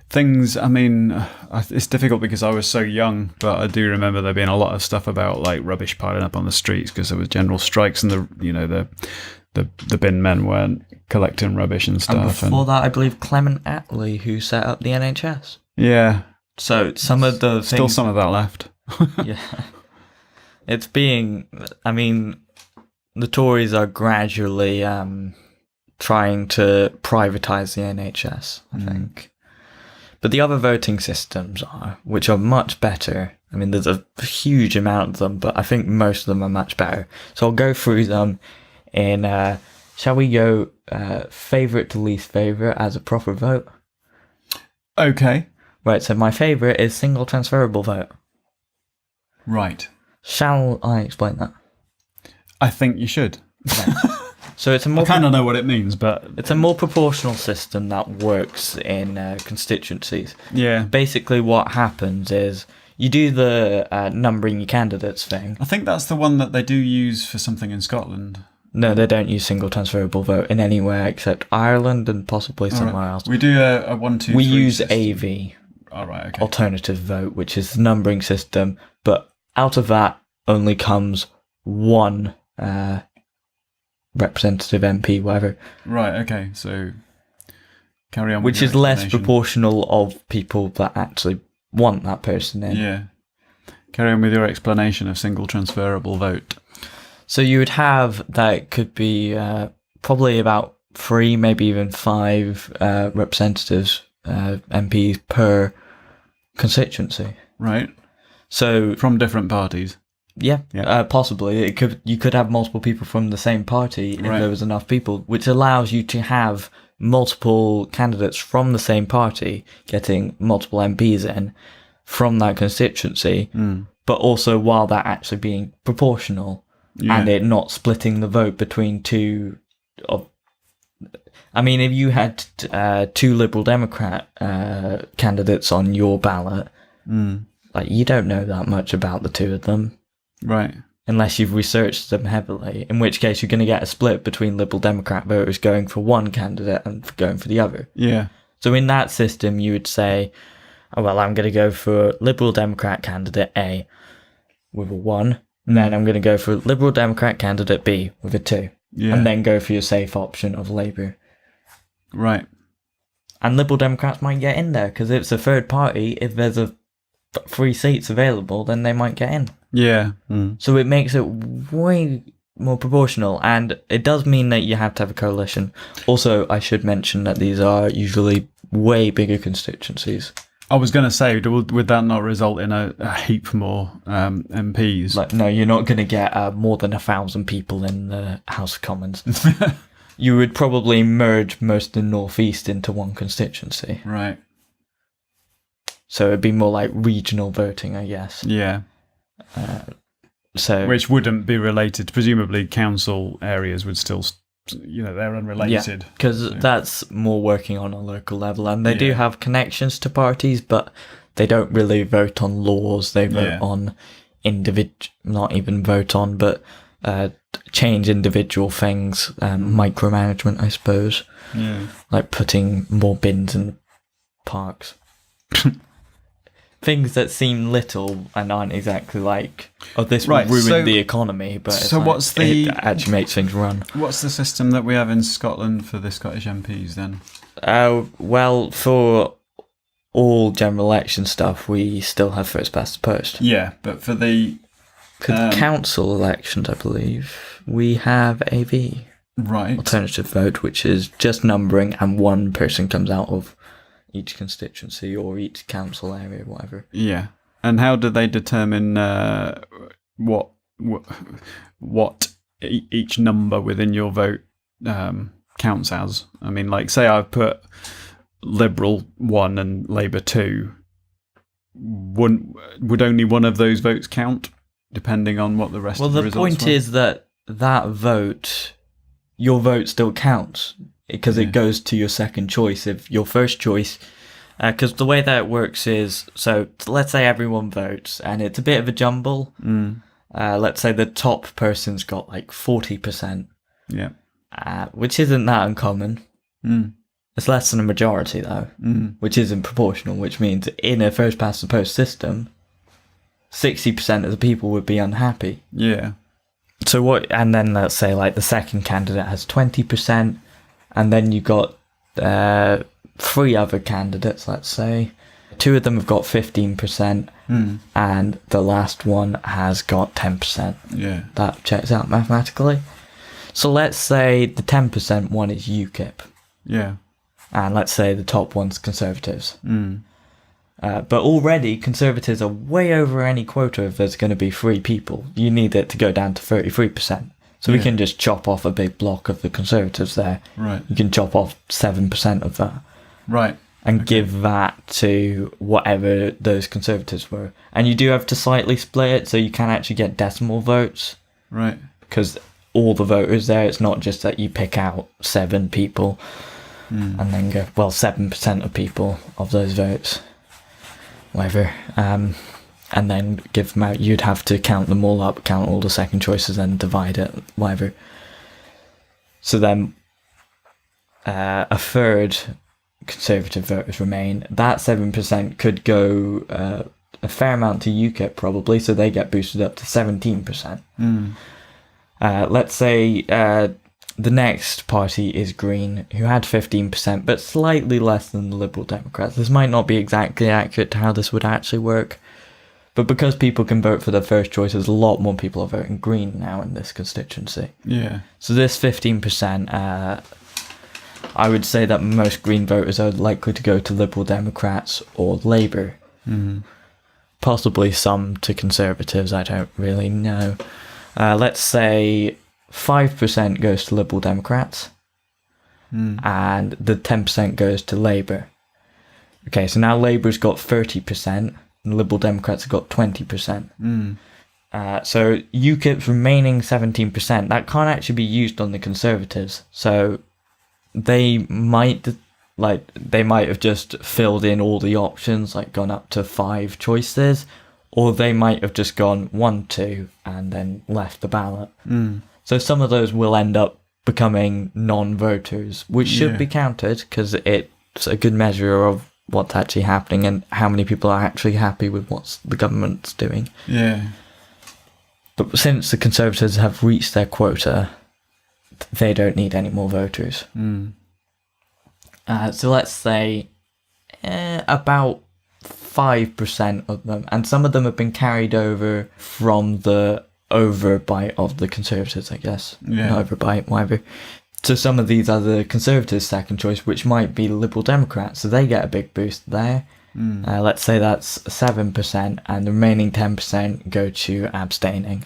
Things, I mean, it's difficult because I was so young, but I do remember there being a lot of stuff about like rubbish piling up on the streets because there was general strikes and the bin men weren't collecting rubbish and stuff. And before that, I believe Clement Attlee, who set up the NHS. Yeah. So some of the Still things, some of that left. yeah, it's being. I mean, the Tories are gradually trying to privatise the NHS, I think. But the other voting systems which are much better. I mean, there's a huge amount of them, but I think most of them are much better. So I'll go through them in, shall we go favourite to least favourite as a proper vote? Okay. Right, so my favourite is single transferable vote. Right. Shall I explain that? I think you should. Okay. So it's a more I kind of know what it means, but it's a more proportional system that works in constituencies. yeah. Basically, what happens is you do the numbering your candidates thing. I think that's the one that they do use for something in Scotland. No, they don't use single transferable vote in anywhere except Ireland and possibly somewhere else. We do a 1, 2, We 3 use system. AV, All right. Okay. alternative vote, which is the numbering system, but out of that only comes one representative MP, whatever. Right. Okay. So carry on. Which with is your less explanation. proportional of people that actually want that person in. Yeah. Carry on with your explanation of single transferable vote. So you would have that could be probably about 3, maybe even 5 representatives, MPs per constituency. Right. So From different parties. yeah, Yeah. possibly you could have multiple people from the same party if Right. there was enough people, which allows you to have multiple candidates from the same party getting multiple MPs in from that constituency, but also while that actually being proportional. Yeah. And it not splitting the vote between two of. I mean, if you had 2 Liberal Democrat candidates on your ballot, like you don't know that much about the 2 of them Right. unless you've researched them heavily. In which case, you're going to get a split between Liberal Democrat voters going for one candidate and going for the other. Yeah. So in that system, you would say, "Oh well, I'm going to go for Liberal Democrat candidate A with a 1." And then I'm going to go for Liberal Democrat candidate B with a 2. Yeah. And then go for your safe option of Labour. Right. And Liberal Democrats might get in there, because if it's a third party, if there's 3 seats available, then they might get in. Yeah. So it makes it way more proportional, and it does mean that you have to have a coalition. Also, I should mention that these are usually way bigger constituencies. I was going to say, would that not result in a heap more MPs? Like, no, you're not going to get more than 1,000 people in the House of Commons. You would probably merge most of the North East into one constituency. Right. So it'd be more like regional voting, I guess. Yeah. So Which wouldn't be related. Presumably, council areas would still, they're unrelated. because that's more working on a local level, and they do Yeah. have connections to parties, but they don't really vote on laws. They vote Yeah. on not even vote on, but change individual things, micromanagement, I suppose, Yeah. like putting more bins in parks. Things that seem little and aren't exactly like, oh, this will Right, ruin so- the economy, but it's so like, what's the- it actually makes things run. What's the system that we have in Scotland for the Scottish MPs then? Well, for all general election stuff, we still have first past the post. Yeah, but for the For council elections, I believe, we have AV, right. alternative vote, which is just numbering, and one person comes out of each constituency or each council area, whatever. Yeah, and how do they determine what each number within your vote counts as? I mean, like, say I've put Liberal 1 and Labour 2. Would only one of those votes count, depending on what the rest Well, of the the results point were? is that vote, your vote still counts, because it goes to your second choice. If your first choice, because the way that it works is, so let's say everyone votes, and it's a bit of a jumble. Let's say the top person's got like 40%, Yeah. which isn't that uncommon. It's less than a majority, though, which isn't proportional, which means in a first-past-the-post system, 60% of the people would be unhappy. Yeah. So what? And then let's say like the second candidate has 20%, and then you got 3 other candidates, let's say. 2 of them have got 15%, and the last one has got 10%. Yeah. That checks out mathematically. So let's say the 10% one is UKIP. Yeah. And let's say the top one's Conservatives. But already Conservatives are way over any quota if there's going to be 3 people. You need it to go down to 33%. So we can just chop off a big block of the Conservatives there. Right. You can chop off 7% of that. Right. And give that to whatever those Conservatives were. And you do have to slightly split it, so you can actually get decimal votes. Right. Because all the voters there, it's not just that you pick out 7 people and then go, well, 7% of people of those votes, whatever, and then give them out. You'd have to count them all up, count all the second choices, and divide it, whatever. So then a third Conservative voters remain. That 7% could go a fair amount to UKIP probably, so they get boosted up to 17%. Let's say the next party is Green, who had 15%, but slightly less than the Liberal Democrats. This might not be exactly accurate to how this would actually work, but because people can vote for their first choices, a lot more people are voting Green now in this constituency. Yeah. So this 15%, I would say that most Green voters are likely to go to Liberal Democrats or Labour. Possibly some to Conservatives, I don't really know. Let's say 5% goes to Liberal Democrats and the 10% goes to Labour. Okay, so now Labour's got 30% and Liberal Democrats have got 20%. So UKIP's remaining 17%, that can't actually be used on the Conservatives. So they might have just filled in all the options, like gone up to 5 choices, or they might have just gone 1, 2 and then left the ballot. So some of those will end up becoming non-voters, which should be counted because it's a good measure of what's actually happening and how many people are actually happy with what the government's doing. Yeah. But since the Conservatives have reached their quota, they don't need any more voters. So let's say about 5% of them, and some of them have been carried over from the overbite of the Conservatives, I guess. Yeah. Overbite, whatever. So some of these are the Conservatives' second choice, which might be Liberal Democrats, so they get a big boost there. Let's say that's 7%, and the remaining 10% go to abstaining.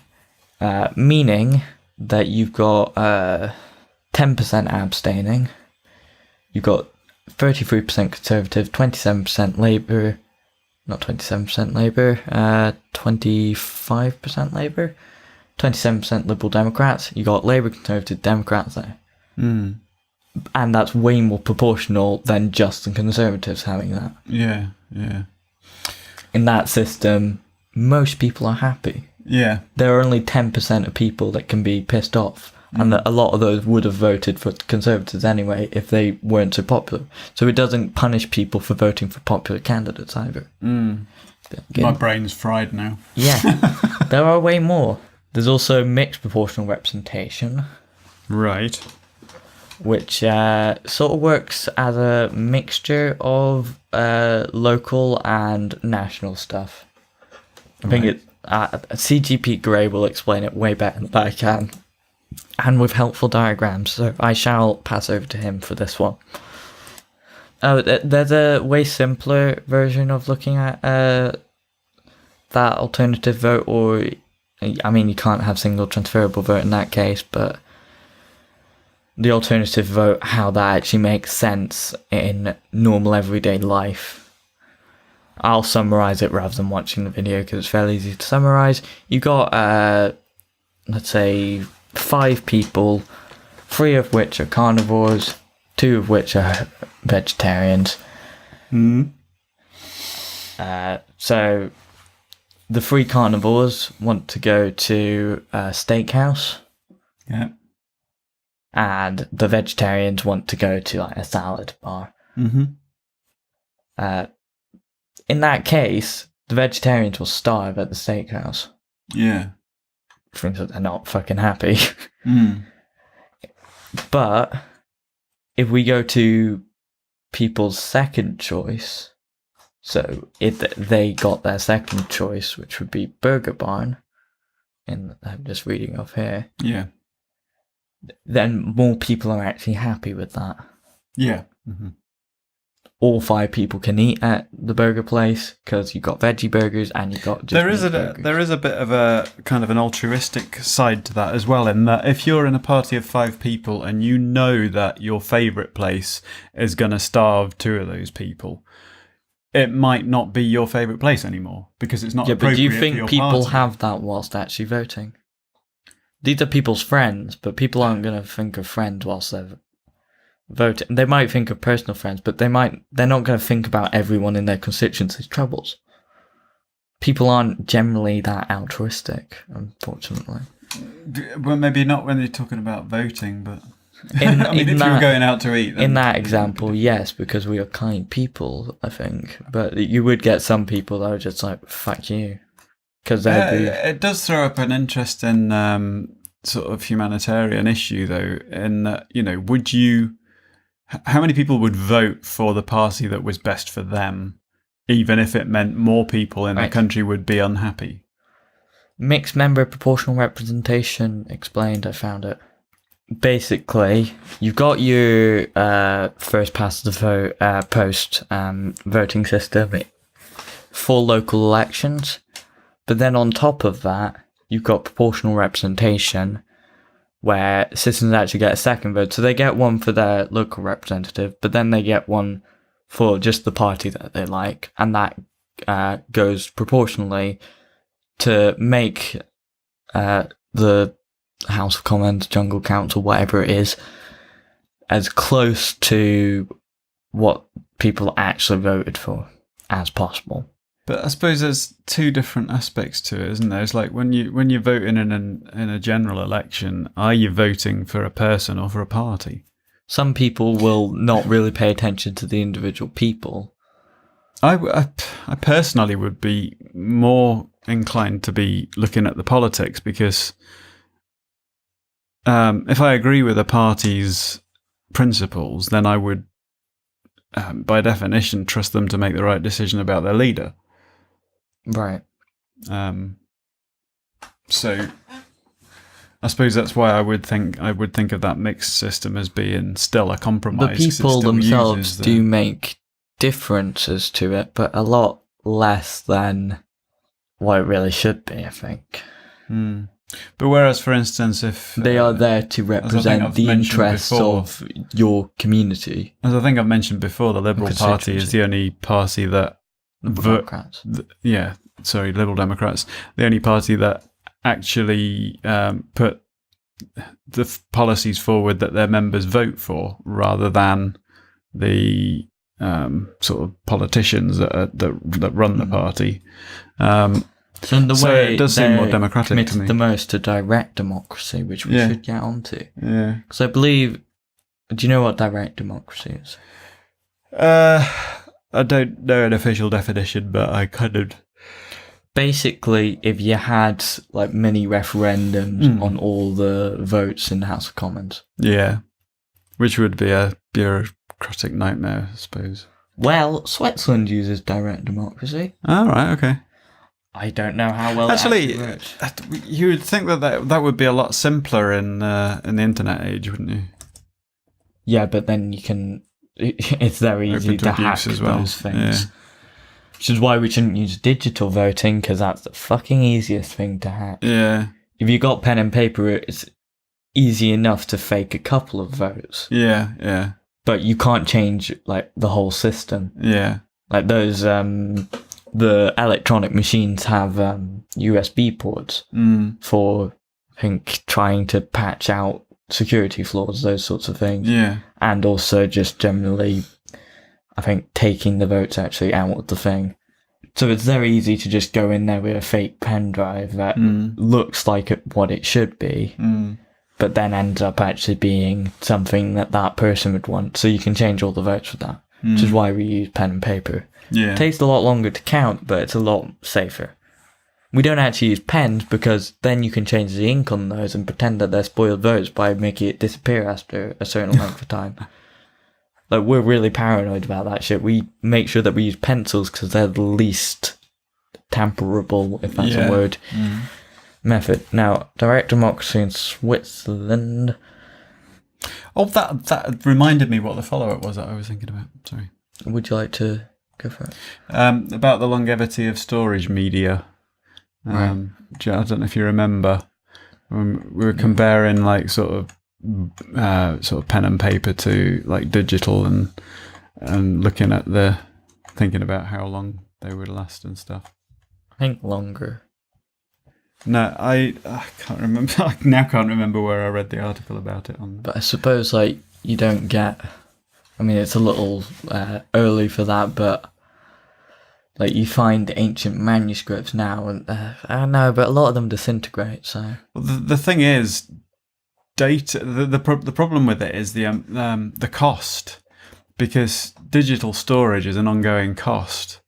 Meaning that you've got 10% abstaining, you've got 33% Conservative, 27% Labour, not 27% Labour, 25% Labour, 27% Liberal Democrats. You got Labour, Conservative, Democrats there. And that's way more proportional than just the Conservatives having that. Yeah, yeah. In that system, most people are happy. Yeah. There are only 10% of people that can be pissed off. And that a lot of those would have voted for Conservatives anyway if they weren't so popular. So it doesn't punish people for voting for popular candidates either. My brain's fried now. Yeah, there are way more. There's also mixed proportional representation. Right. Which sort of works as a mixture of local and national stuff. I think CGP Grey will explain it way better than I can. And with helpful diagrams, so I shall pass over to him for this one. Oh, there's a way simpler version of looking at that alternative vote, or, I mean, you can't have single transferable vote in that case, but the alternative vote, how that actually makes sense in normal everyday life. I'll summarise it rather than watching the video because it's fairly easy to summarise. You got, let's say, 5 people, 3 of which are carnivores, 2 of which are vegetarians. So the 3 carnivores want to go to a steakhouse. Yeah. and the vegetarians want to go to like a salad bar. Mm-hmm. In that case, the vegetarians will starve at the steakhouse. Yeah. Which means that they're not fucking happy. Mm. But if we go to people's second choice, so if they got their second choice, which would be Burger Barn, and I'm just reading off here, Yeah. then more people are actually happy with that. Yeah. Mm-hmm. All 5 people can eat at the burger place because you've got veggie burgers and you've got just There is a bit of a kind of an altruistic side to that as well, in that if you're in a party of 5 people and you know that your favourite place is going to starve 2 of those people, it might not be your favourite place anymore because it's not appropriate. But do you think for your people party. have that whilst actually voting? These are people's friends, but people aren't going to think of friends whilst they're voting. They might think of personal friends, but they're not going to think about everyone in their constituency's troubles. People aren't generally that altruistic, unfortunately. Well, maybe not when you're talking about voting, but In, I mean, if you were going out to eat, then in that example, yes, because we are kind people, I think. But you would get some people that are just like, "Fuck you," because it does throw up an interesting sort of humanitarian issue, though. In that, how many people would vote for the party that was best for them, even if it meant more people in the country would be unhappy? Mixed member proportional representation explained. I found it. Basically, you've got your first past the vote post voting system for local elections, but then on top of that, you've got proportional representation where citizens actually get a second vote. So they get one for their local representative, but then they get one for just the party that they like, and that goes proportionally to make the House of Commons, Jungle Council, whatever it is, as close to what people actually voted for as possible. But I suppose there's 2 different aspects to it, isn't there? It's like when you're voting in a general election, are you voting for a person or for a party? Some people will not really pay attention to the individual people. I personally would be more inclined to be looking at the politics because if I agree with a party's principles, then I would, by definition, trust them to make the right decision about their leader. Right. So I suppose that's why I would think of that mixed system as being still a compromise. The people themselves do make differences to it, but a lot less than what it really should be, I think. Mm. But whereas, for instance, if they are there to represent the interests of your community. As I think I've mentioned before, the Liberal Party is the only party that Liberal Democrats, the only party that actually put the policies forward that their members vote for, rather than the sort of politicians that run the party. So in the way it does seem more democratic to me. The most to direct democracy, which we should get onto. Yeah. Because I believe, do you know what direct democracy is? I don't know an official definition, but I kind of. Basically, if you had like mini referendums on all the votes in the House of Commons. Yeah. Which would be a bureaucratic nightmare, I suppose. Well, Switzerland uses direct democracy. Oh, right, okay. I don't know how well actually it works. You would think that would be a lot simpler in the internet age, wouldn't you? Yeah, but then it's very easy to hack as well. Those things. Yeah. Which is why we shouldn't use digital voting, because that's the fucking easiest thing to hack. Yeah. If you got pen and paper, it's easy enough to fake a couple of votes. Yeah, yeah. But you can't change like the whole system. Yeah. Like those the electronic machines have USB ports for, I think, trying to patch out security flaws, those sorts of things. Yeah. And also just generally, I think, taking the votes actually out of the thing. So it's very easy to just go in there with a fake pen drive that looks like what it should be. but then ends up actually being something that person would want. So you can change all the votes with that, which is why we use pen and paper. Yeah. It takes a lot longer to count, but it's a lot safer. We don't actually use pens because then you can change the ink on those and pretend that they're spoiled votes by making it disappear after a certain length of time. Like, we're really paranoid about that shit. We make sure that we use pencils because they're the least tamperable, if that's a word, method. Now, direct democracy in Switzerland. Oh, that reminded me what the follow-up was that I was thinking about. Sorry. Would you like to go for it? About the longevity of storage media. Right. I don't know if you remember. We were comparing like sort of pen and paper to like digital and looking at thinking about how long they would last and stuff. I think longer. No, I can't remember. I now can't remember where I read the article about it on. But I suppose like you don't get. I mean, it's a little early for that, but like you find ancient manuscripts now, and I don't know, but a lot of them disintegrate. So Well, the thing is, data. The problem with it is the cost, because digital storage is an ongoing cost,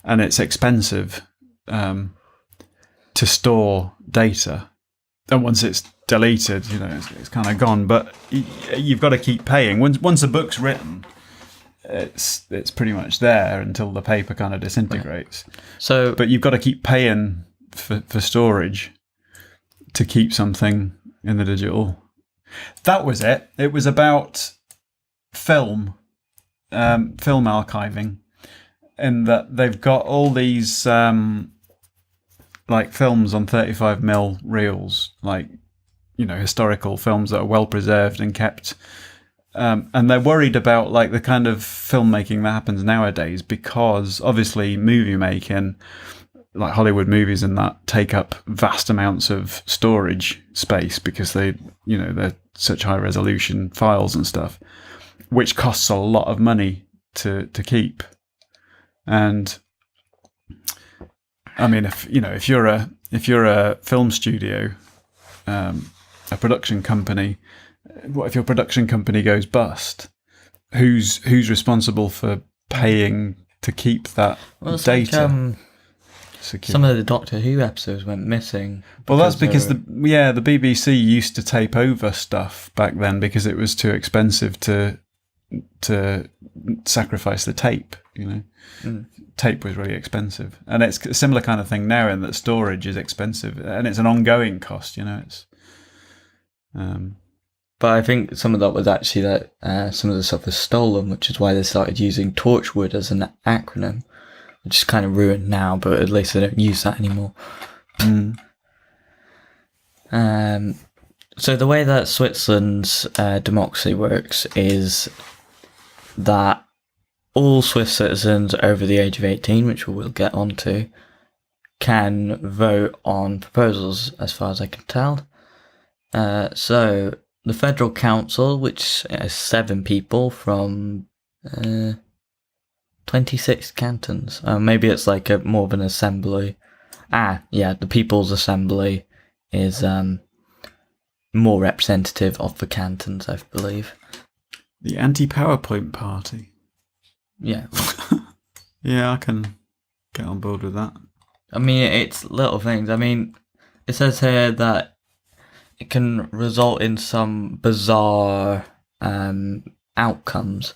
and it's expensive to store data. And once it's deleted, it's kind of gone. But you've got to keep paying. Once a book's written, it's pretty much there until the paper kind of disintegrates. Right. So, but you've got to keep paying for storage to keep something in the digital. That was it. It was about film archiving, in that they've got all these like films on 35mm reels, like historical films that are well preserved and kept. And they're worried about like the kind of filmmaking that happens nowadays, because obviously movie making, like Hollywood movies and that, take up vast amounts of storage space because they're such high resolution files and stuff, which costs a lot of money to keep. And I mean, if you're a film studio, a production company, what if your production company goes bust? Who's responsible for paying to keep that data? Like, some of the Doctor Who episodes went missing. Well, that's because the BBC used to tape over stuff back then because it was too expensive to sacrifice the tape. Tape was really expensive, and it's a similar kind of thing now in that storage is expensive and it's an ongoing cost. But I think some of that was actually that some of the stuff was stolen, which is why they started using Torchwood as an acronym, which is kind of ruined now, but at least they don't use that anymore. So the way that Switzerland's democracy works is that all Swiss citizens over the age of 18, which we'll get onto, can vote on proposals, as far as I can tell. So the Federal Council, which is 7 people from 26 cantons. Maybe it's like more of an assembly. The People's Assembly is more representative of the cantons, I believe. The anti-PowerPoint party. Yeah. Yeah, I can get on board with that. I mean, it's little things. I mean, it says here that it can result in some bizarre outcomes,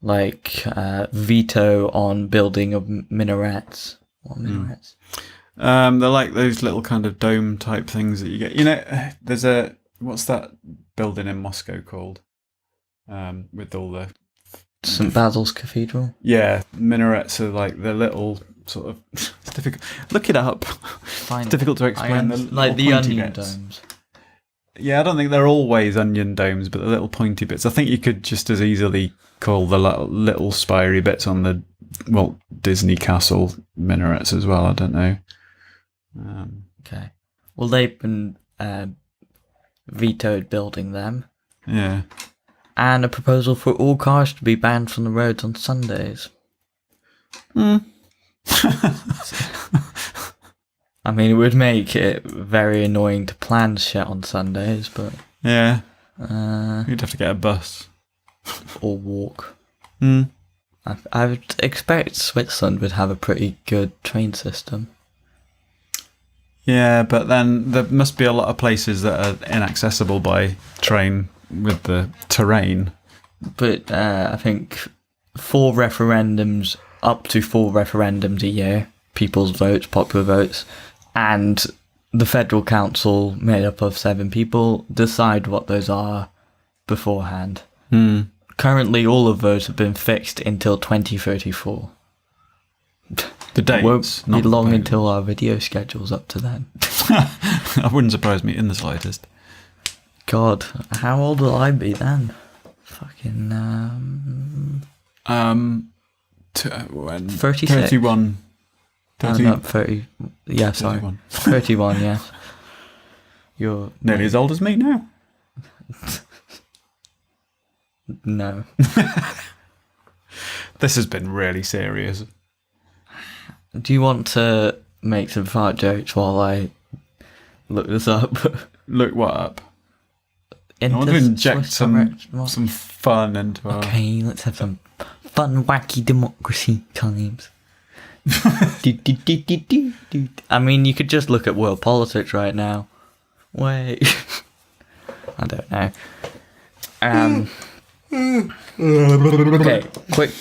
like veto on building of minarets. What minarets? They're like those little kind of dome type things that you get. There's what's that building in Moscow called? With all the St. Basil's Cathedral? Yeah, minarets are like the little sort of... It's difficult. Look it up. It's difficult to explain. Like the onion domes. Yeah, I don't think they're always onion domes, but the little pointy bits. I think you could just as easily call the little spiry bits on the Disney Castle minarets as well. I don't know. Okay. Well, they've been vetoed building them. Yeah. And a proposal for all cars to be banned from the roads on Sundays. I mean, it would make it very annoying to plan shit on Sundays, but... Yeah. You'd have to get a bus. Or walk. Mm. I would expect Switzerland would have a pretty good train system. Yeah, but then there must be a lot of places that are inaccessible by train with the terrain. But I think 4 referendums, up to 4 referendums a year, people's votes, popular votes, and the Federal Council, made up of 7 people, decide what those are beforehand. Currently, all of those have been fixed until 2034. The dates, won't not be long the until our video schedule's up to then. That wouldn't surprise me in the slightest. God, how old will I be then? Fucking 36. 31. 30. Yeah, sorry. 31. 31. Yes. You're Nearly as old as me now. No. This has been really serious. Do you want to make some fart jokes while I look this up? Look what up? I want to inject some fun into our... Okay, let's have some fun, wacky democracy times. I mean, you could just look at world politics right now. Wait. I don't know. Okay, quick.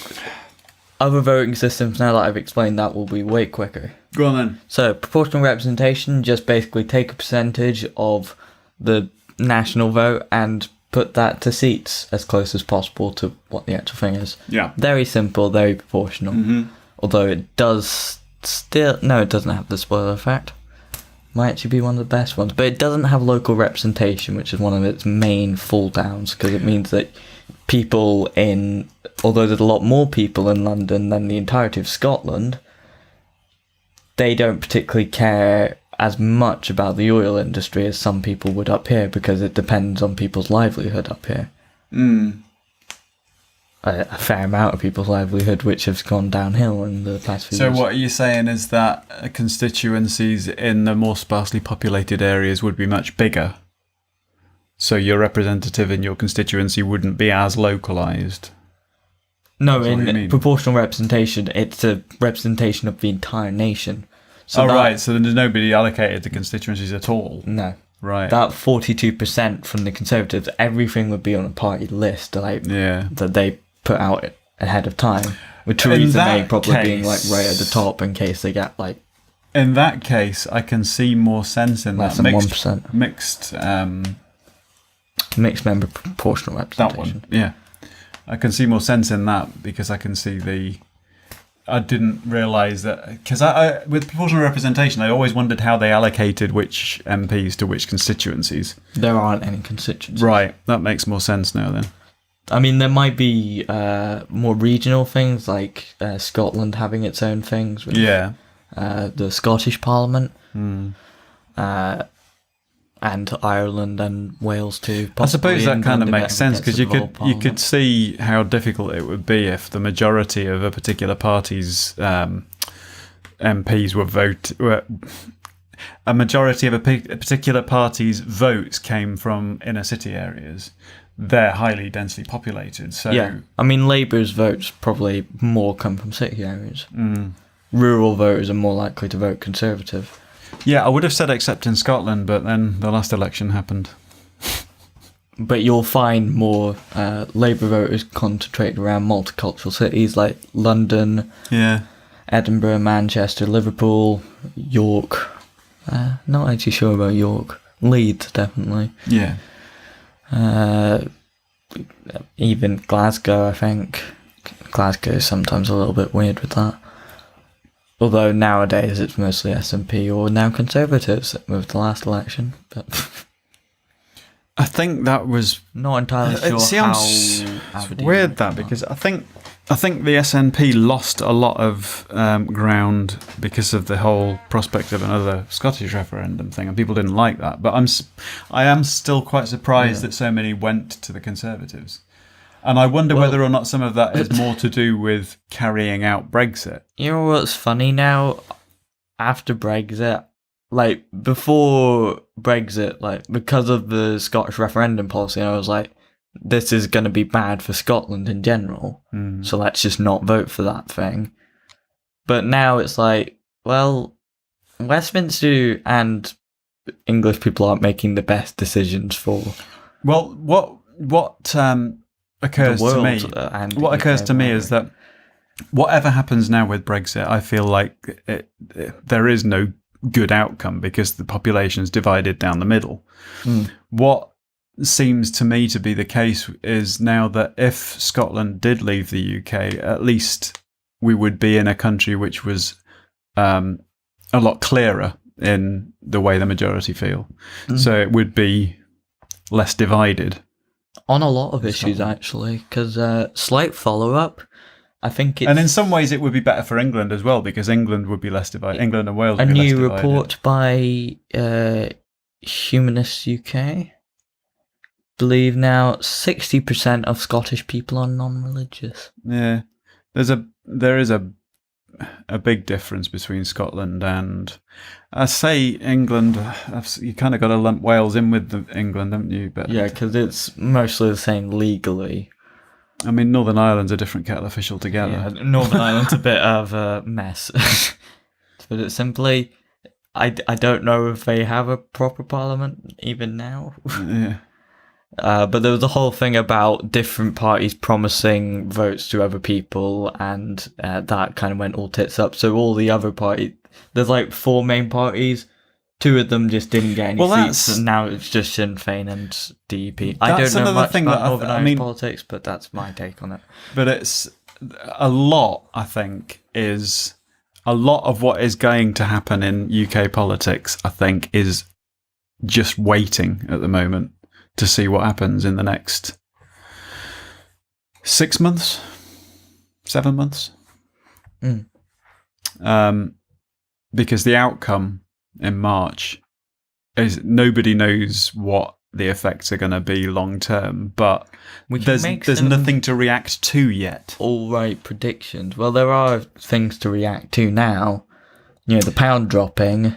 Other voting systems, now that I've explained that, will be way quicker. Go on then. So, proportional representation, just basically take a percentage of the national vote and put that to seats as close as possible to what the actual thing is. Yeah. Very simple, very proportional. Although it does still... No, it doesn't have the spoiler effect. Might actually be one of the best ones. But it doesn't have local representation, which is one of its main fall downs, because it means that people in... Although there's a lot more people in London than the entirety of Scotland, they don't particularly care as much about the oil industry as some people would up here, because it depends on people's livelihood up here. A fair amount of people's livelihood which has gone downhill in the past few years. So what are you saying is that constituencies in the more sparsely populated areas would be much bigger? So your representative in your constituency wouldn't be as localised? No, in proportional representation, it's a representation of the entire nation. So right, so there's nobody allocated to constituencies at all? No. Right. That 42% from the Conservatives, everything would be on a party list that they put out ahead of time. With Theresa May probably being like right at the top in case they get like... In that case, I can see more sense in less that than mixed... 1%. Mixed member proportional representation. That one, yeah. I can see more sense in that because I can see the... I didn't realise that... Because I with proportional representation, I always wondered how they allocated which MPs to which constituencies. There aren't any constituencies. Right, that makes more sense now then. I mean, there might be more regional things, like Scotland having its own things. With, the Scottish Parliament. And Ireland and Wales too. I suppose that kind of makes sense because you could see how difficult it would be if the majority of a particular party's MPs were a majority of a particular party's votes came from inner city areas. They're highly densely populated, so yeah. I mean, Labour's votes probably more come from city areas. Rural voters are more likely to vote Conservative. Yeah, I would have said except in Scotland, but then the last election happened. But you'll find more Labour voters concentrated around multicultural cities like London, Edinburgh, Manchester, Liverpool, York. Not actually sure about York. Leeds, definitely. Yeah. Even Glasgow, I think. Glasgow is sometimes a little bit weird with that. Although nowadays it's mostly SNP or now Conservatives with the last election. But I think that was not entirely sure. It sounds weird that because I think the SNP lost a lot of ground because of the whole prospect of another Scottish referendum thing, and people didn't like that. But I am still quite surprised that so many went to the Conservatives. And I wonder whether or not some of that is more to do with carrying out Brexit. You know what's funny now? After Brexit, like before Brexit, like because of the Scottish referendum policy, I was like, this is going to be bad for Scotland in general. So let's just not vote for that thing. But now it's like, well, Westminster and English people aren't making the best decisions for. Well, what occurs to me? What occurs to me is that whatever happens now with Brexit, I feel like there is no good outcome because the population is divided down the middle. What seems to me to be the case is now that if Scotland did leave the UK, at least we would be in a country which was a lot clearer in the way the majority feel. So it would be less divided. On a lot of issues, actually, because slight follow-up, I think it's... And in some ways it would be better for England as well, because England would be less divided. England and Wales would be less divided. A new report by Humanist UK believe now 60% of Scottish people are non-religious. Yeah. There is a big difference between Scotland and, I say, England. You kind of got to lump Wales in with England, haven't you? But yeah, because it's mostly the same legally. I mean, Northern Ireland's a different kettle of fish altogether. Yeah, Northern Ireland's a bit of a mess. To put it simply, I don't know if they have a proper parliament even now. Yeah. But there was a whole thing about different parties promising votes to other people, and that kind of went all tits up. So all the other parties, there's like 4 main parties, 2 of them just didn't get any seats, and now it's just Sinn Féin and DUP. I don't know much about Northern Irish politics, but that's my take on it. But it's a lot, I think, is a lot of what is going to happen in UK politics, I think, is just waiting at the moment to see what happens in the next 6 months, 7 months. Because the outcome in March is nobody knows what the effects are going to be long term, but there's nothing to react to yet. All right predictions. Well, there are things to react to now. You know, the pound dropping.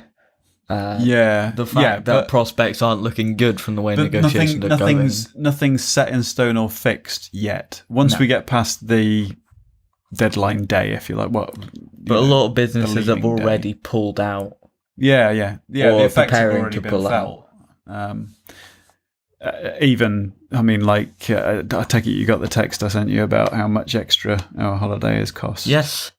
The fact that prospects aren't looking good from the way negotiations are going. Nothing's set in stone or fixed yet. Once we get past the deadline day, if you like, but a lot of businesses have already pulled out. Yeah. The effects have already been felt. Even, I mean, like, I take it you got the text I sent you about how much extra our holiday has cost. Yes.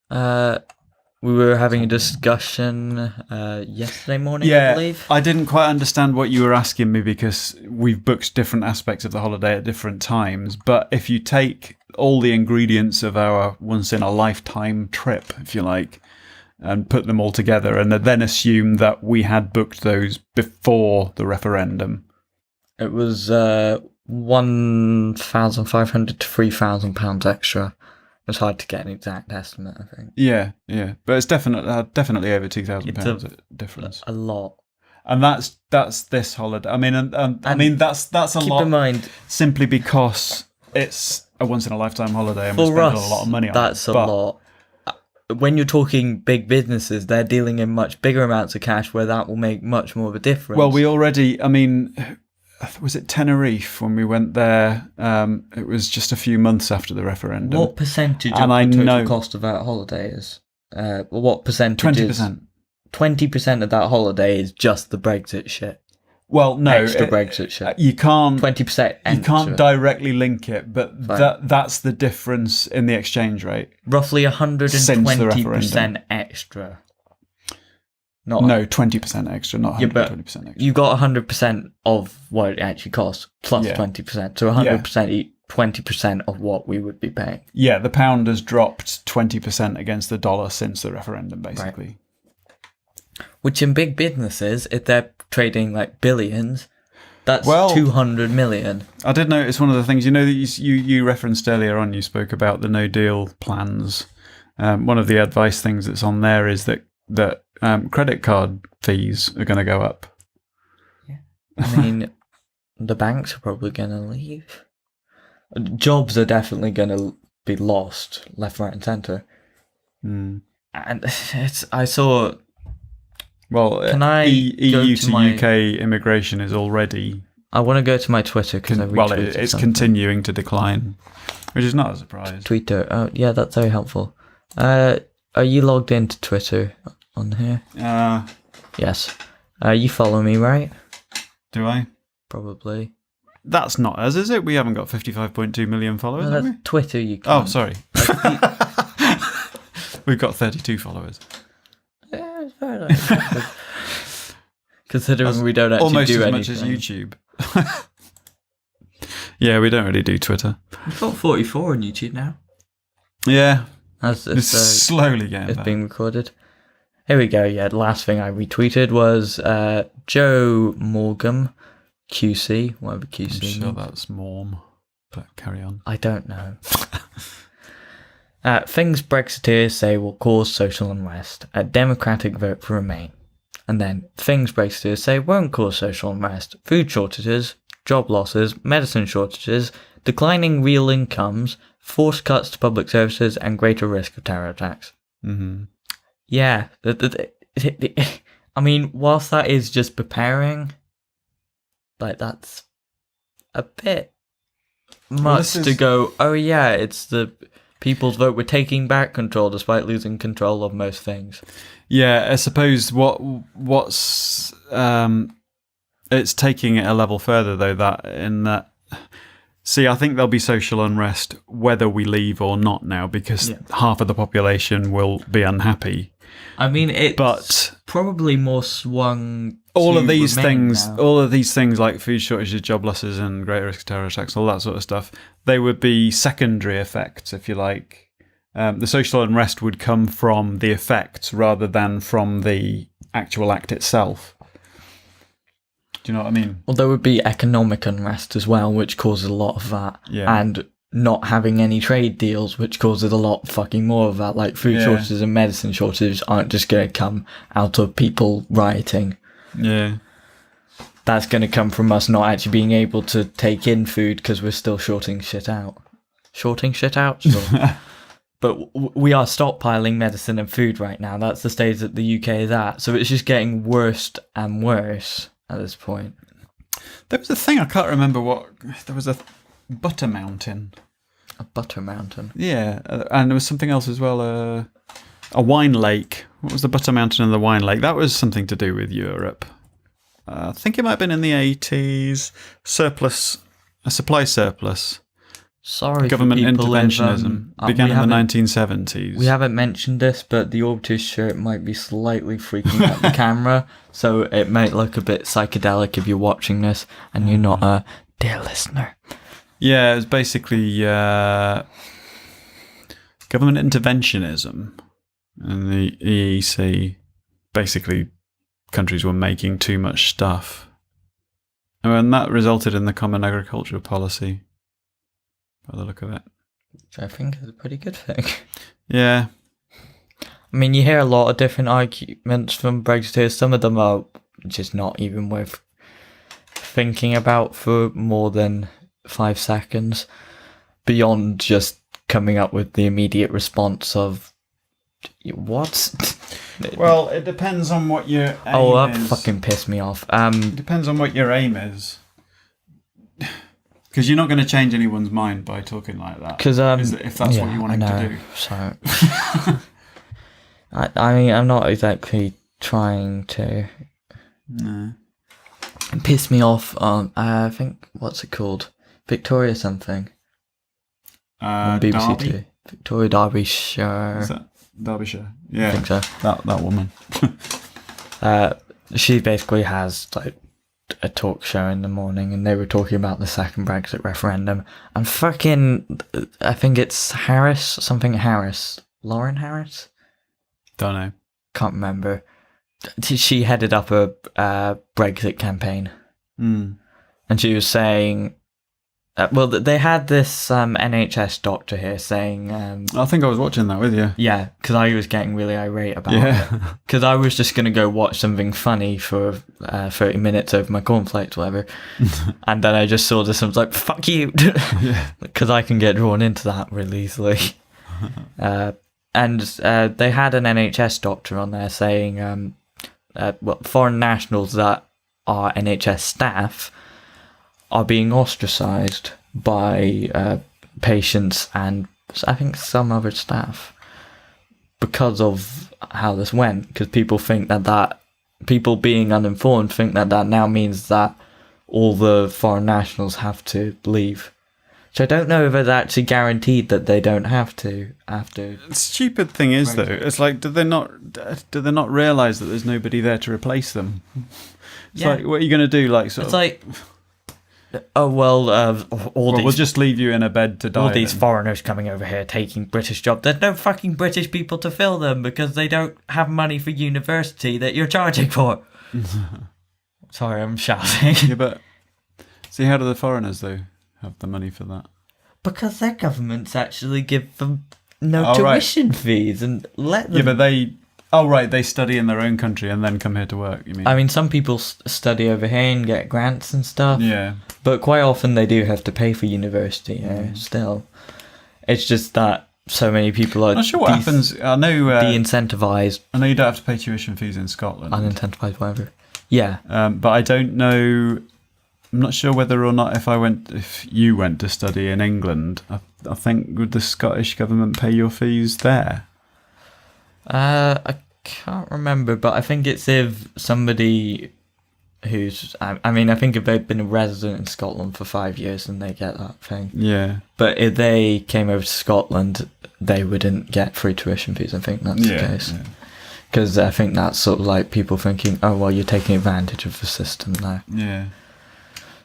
We were having a discussion yesterday morning, I believe. I didn't quite understand what you were asking me because we've booked different aspects of the holiday at different times. But if you take all the ingredients of our once-in-a-lifetime trip, if you like, and put them all together and then assume that we had booked those before the referendum. It was £1,500 to £3,000 extra. It's hard to get an exact estimate, I think. Yeah. But it's definitely over £2,000 difference. A lot. And that's this holiday. I mean, I mean that's a lot. Keep in mind, simply because it's a once-in-a-lifetime holiday and we're spending a lot of money on it. That's a lot. When you're talking big businesses, they're dealing in much bigger amounts of cash where that will make much more of a difference. Well, I mean, was it Tenerife when we went there? It was just a few months after the referendum. What percentage of the total cost of that holiday is? What percentage 20%. 20% of that holiday is just the Brexit shit. Well, no, extra Brexit shit. You can't 20%. You can't directly link it, but that's the difference in the exchange rate. Roughly 120% extra. No, 20% extra, not 120% extra. You got 100% of what it actually costs, plus 20%. So 100%, 20% of what we would be paying. Yeah, the pound has dropped 20% against the dollar since the referendum, basically. Right. Which in big businesses, if they're trading like billions, that's 200 million. I did notice one of the things, that you referenced earlier on, you spoke about the no-deal plans. One of the advice things that's on there is that credit card fees are going to go up. Yeah. I mean, the banks are probably going to leave. Jobs are definitely going to be lost left, right and centre. And I saw... Well, Can I go EU to to my- UK immigration is already I want to go to my Twitter because I retweeted it's something. continuing to decline, which is not a surprise. Twitter. Oh, yeah, that's very helpful. Are you logged into Twitter on here? Yes. You follow me, right? Do I? Probably. That's not us, is it? We haven't got 55.2 million followers, No, have that's we? Twitter. You Oh, can't. sorry. We've got 32 followers. Yeah, it's very nice. Considering we don't actually Almost do as anything. much as YouTube. Yeah, we don't really do Twitter. We've got 44 on YouTube now. Yeah, As it's slowly getting it's better. being recorded. Here we go. Yeah, the last thing I retweeted was Joe Morgan, QC, whatever QC. I'm sure means. that's Morm, but carry on. I don't know. Things Brexiteers say will cause social unrest. A Democratic vote for Remain. And then things Brexiteers say won't cause social unrest. Food shortages, job losses, medicine shortages, declining real incomes, forced cuts to public services, and greater risk of terror attacks. Mm-hmm. Yeah. I mean, whilst that is just preparing, like, that's a bit much to go, oh yeah, it's the people's vote. We're taking back control despite losing control of most things. Yeah, I suppose what's it's taking it a level further though. That see, I think there'll be social unrest whether we leave or not now because half of the population will be unhappy. I mean, it's But probably more swung. all to of these Remain things, now. all of these things like food shortages, job losses, and greater risk of terror attacks, all that sort of stuff, they would be secondary effects, if you like. The social unrest would come from the effects rather than from the actual act itself. Do you know what I mean? Well, there would be economic unrest as well, which causes a lot of that. Yeah. And not having any trade deals, which causes a lot fucking more of that. Like food shortages and medicine shortages aren't just going to come out of people rioting. Yeah. That's going to come from us not actually being able to take in food because we're still shorting shit out. Shorting shit out? Sure. But we are stockpiling medicine and food right now. That's the stage that the UK is at. So it's just getting worse and worse at this point. There was a thing, I can't remember what, there was a butter mountain. A butter mountain. Yeah, and there was something else as well, a wine lake. What was the butter mountain and the wine lake? That was something to do with Europe. I think it might have been in the 80s. A supply surplus. Sorry, Government for people interventionism began in the 1970s. We haven't mentioned this, but the Orbiter's shirt might be slightly freaking out the camera, so it might look a bit psychedelic if you're watching this and you're not a dear listener. Yeah, it's basically government interventionism. And the EEC, basically, countries were making too much stuff. And that resulted in the Common Agricultural Policy, by the look of it. Which I think is a pretty good thing. Yeah. I mean, you hear a lot of different arguments from Brexiteers. Some of them are just not even worth thinking about for more than 5 seconds, beyond just coming up with the immediate response of, what? Well, it depends on what your aim Oh, that is. fucking pissed me off. It depends on what your aim is. Because you're not going to change anyone's mind by talking like that. If that's what you want to do. So, I mean, I'm not exactly trying to. No. It pissed me off on, I think, what's it called? Victoria something. On BBC Derby? Two. Victoria Derbyshire. Is that Derbyshire? Yeah. I think so. That woman. She basically has like a talk show in the morning, and they were talking about the second Brexit referendum, and fucking, I think it's Harris, Lauren Harris? Don't know. Can't remember. She headed up a Brexit campaign, and she was saying, well, they had this NHS doctor here saying, I think I was watching that with you. yeah, because I was getting really irate about it. Because I was just going to go watch something funny for 30 minutes over my cornflakes, whatever. And then I just saw this and was like, fuck you. Because I can get drawn into that really easily. And they had an NHS doctor on there saying, foreign nationals that are NHS staff are being ostracised by patients and I think some other staff because of how this went. Because people think that people being uninformed think that now means that all the foreign nationals have to leave. So I don't know if it's actually guaranteed that they don't have to after. The stupid thing is, though, it's like, do they not realise that there's nobody there to replace them? It's like, what are you going to do? Like, sort it's of, like, oh well, we'll just leave you in a bed to die. All these foreigners coming over here taking British jobs. There's no fucking British people to fill them because they don't have money for university that you're charging for. Sorry, I'm shouting. Yeah, but see, how do the foreigners though have the money for that? Because their governments actually give them no tuition fees and let them. Yeah, but they study in their own country and then come here to work. You mean? I mean, some people study over here and get grants and stuff. Yeah, but quite often they do have to pay for university. Still, it's just that so many people are. I'm not sure what happens. I know de-incentivized. I know you don't have to pay tuition fees in Scotland. Unincentivized, whatever. Yeah, but I don't know. I'm not sure whether or not if you went to study in England, I think would the Scottish government pay your fees there? I can't remember, but I think it's if somebody who's, I think if they've been a resident in Scotland for 5 years, then they get that thing. Yeah. But if they came over to Scotland, they wouldn't get free tuition fees. I think that's the case. Because I think that's sort of like people thinking, oh, well, you're taking advantage of the system now. Yeah.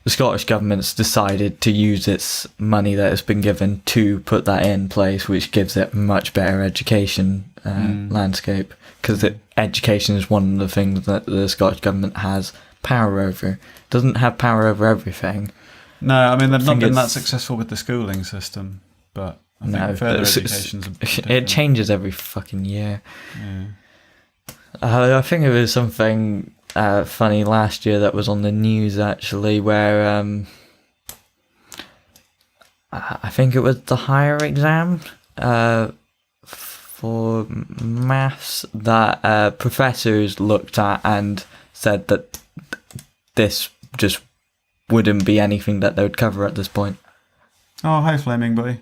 The Scottish government's decided to use its money that has been given to put that in place, which gives it a much better education landscape. Because education is one of the things that the Scottish government has power over. It doesn't have power over everything. No, I mean, they've not been that successful with the schooling system, but I think further education's a bit different. It changes every fucking year. Yeah. I think it was something funny last year that was on the news actually, where I think it was the higher exam for maths that professors looked at and said that this just wouldn't be anything that they would cover at this point. Oh, hi, Flaming Boy.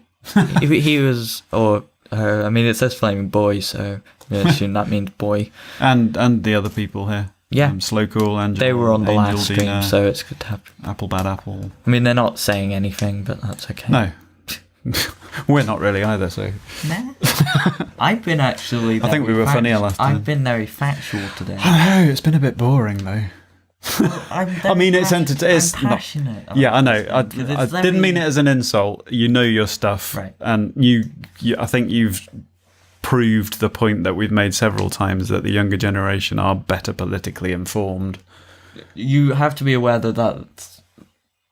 He was, or her, I mean, it says Flaming Boy, so I assume that means boy. And the other people here. Yeah. Slow Cool, Angel. They were on the Angel, last stream, Dina, so it's good to have. Apple Bad Apple. I mean, they're not saying anything, but that's okay. No. We're not really either, so. Nah. I've been actually. I think we were funnier last time. I've been very factual today. I know, it's been a bit boring though. I mean, it's entertaining. I'm passionate. Yeah, I know. I didn't mean it as an insult. You know your stuff, right? And you, I think you've proved the point that we've made several times, that the younger generation are better politically informed. You have to be aware that that's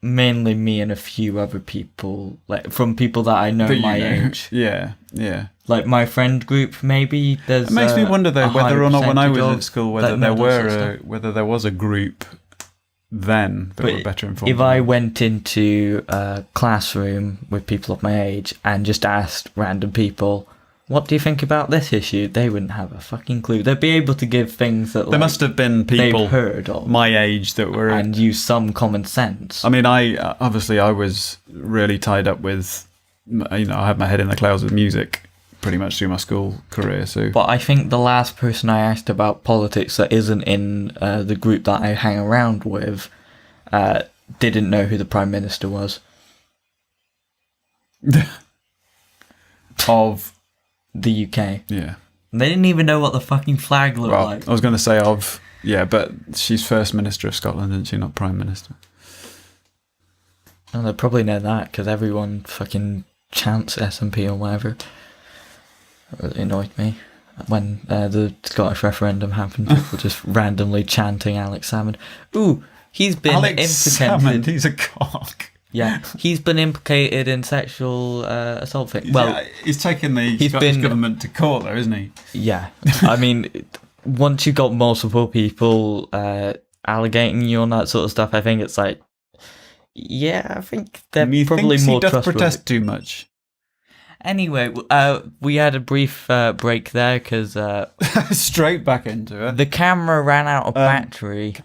mainly me and a few other people, like from people that I know my age. Yeah, yeah. Like my friend group, maybe there's. It makes me wonder though whether or not when I was at school, whether there was a group then that were better informed. If I went into a classroom with people of my age and just asked random people, what do you think about this issue? They wouldn't have a fucking clue. They'd be able to give things that there must have been people they've heard of my age that were and use some common sense. I mean, I was really tied up with, I had my head in the clouds with music pretty much through my school career. So, but I think the last person I asked about politics that isn't in the group that I hang around with didn't know who the Prime Minister was. Of the UK. Yeah. They didn't even know what the fucking flag looked like. I was going to say but she's First Minister of Scotland, isn't she? Not Prime Minister. Oh, they probably know that because everyone fucking chants SNP or whatever. That really annoyed me. When the Scottish referendum happened, people just randomly chanting Alex Salmond. Ooh, he's been Alex implicated. Salmond, he's a cock. Yeah, he's been implicated in sexual assault thing. Well, yeah, he's taken the Scottish government to court, though, isn't he? Yeah, I mean, once you've got multiple people allegating you on that sort of stuff, I think it's like, yeah, I think they're probably more trustworthy. He does protest too much. Anyway, we had a brief break there because Straight back into it. the camera ran out of battery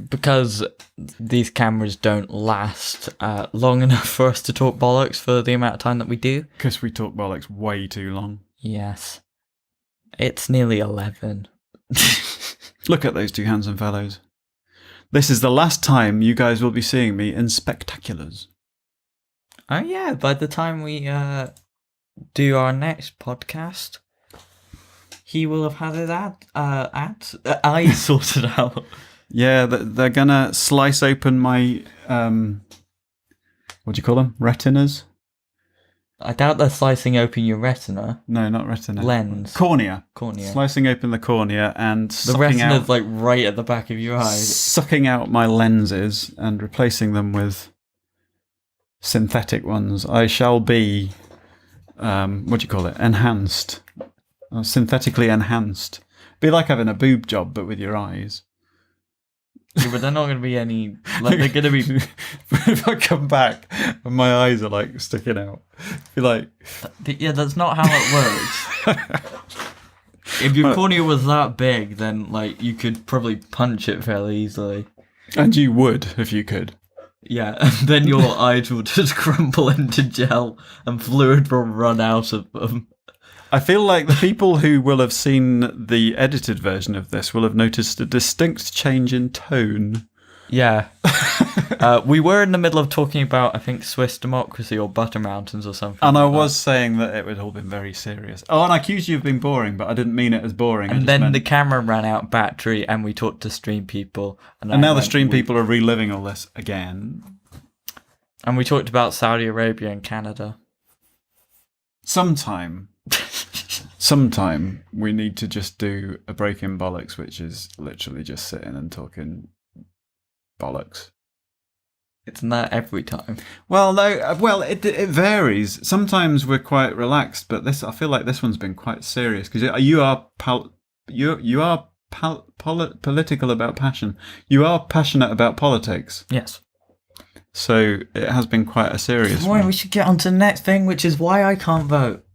because these cameras don't last long enough for us to talk bollocks for the amount of time that we do. Because we talk bollocks way too long. Yes. It's nearly 11. Look at those two handsome fellows. This is the last time you guys will be seeing me in spectaculars. Oh yeah, by the time we do our next podcast, he will have had it eyes sorted out. Yeah, they're gonna slice open my what do you call them? Retinas? I doubt they're slicing open your retina. No, not retina. Lens. Cornea. Cornea. Slicing open the cornea and The sucking retina's out, like right at the back of your eyes. sucking out my lenses and replacing them with synthetic ones. I shall be, what do you call it? Enhanced. Synthetically enhanced. Be like having a boob job, but with your eyes. Yeah, but they're not going to be any... Like, they're going to be... If I come back and my eyes are like sticking out, be like... Yeah, that's not how it works. If your cornea was that big, then like you could probably punch it fairly easily. And you would, if you could. Yeah, and then your eyes will just crumple into gel and fluid will run out of them. I feel like the people who will have seen the edited version of this will have noticed a distinct change in tone. Yeah. We were in the middle of talking about, I think, Swiss democracy or Butter Mountains or something. And I was saying that it would all been very serious. Oh, and I accused you of being boring, but I didn't mean it as boring. And then the camera ran out of battery and we talked to stream people. And now the stream people are reliving all this again. And we talked about Saudi Arabia and Canada. Sometime we need to just do a Breaking Bollocks, which is literally just sitting and talking bollocks. It's not every time. Well, no. Well, it varies. Sometimes we're quite relaxed, but I feel like this one's been quite serious because you are political about passion. You are passionate about politics. Yes. So it has been quite a serious Why one. we should get on to the next thing, which is why I can't vote.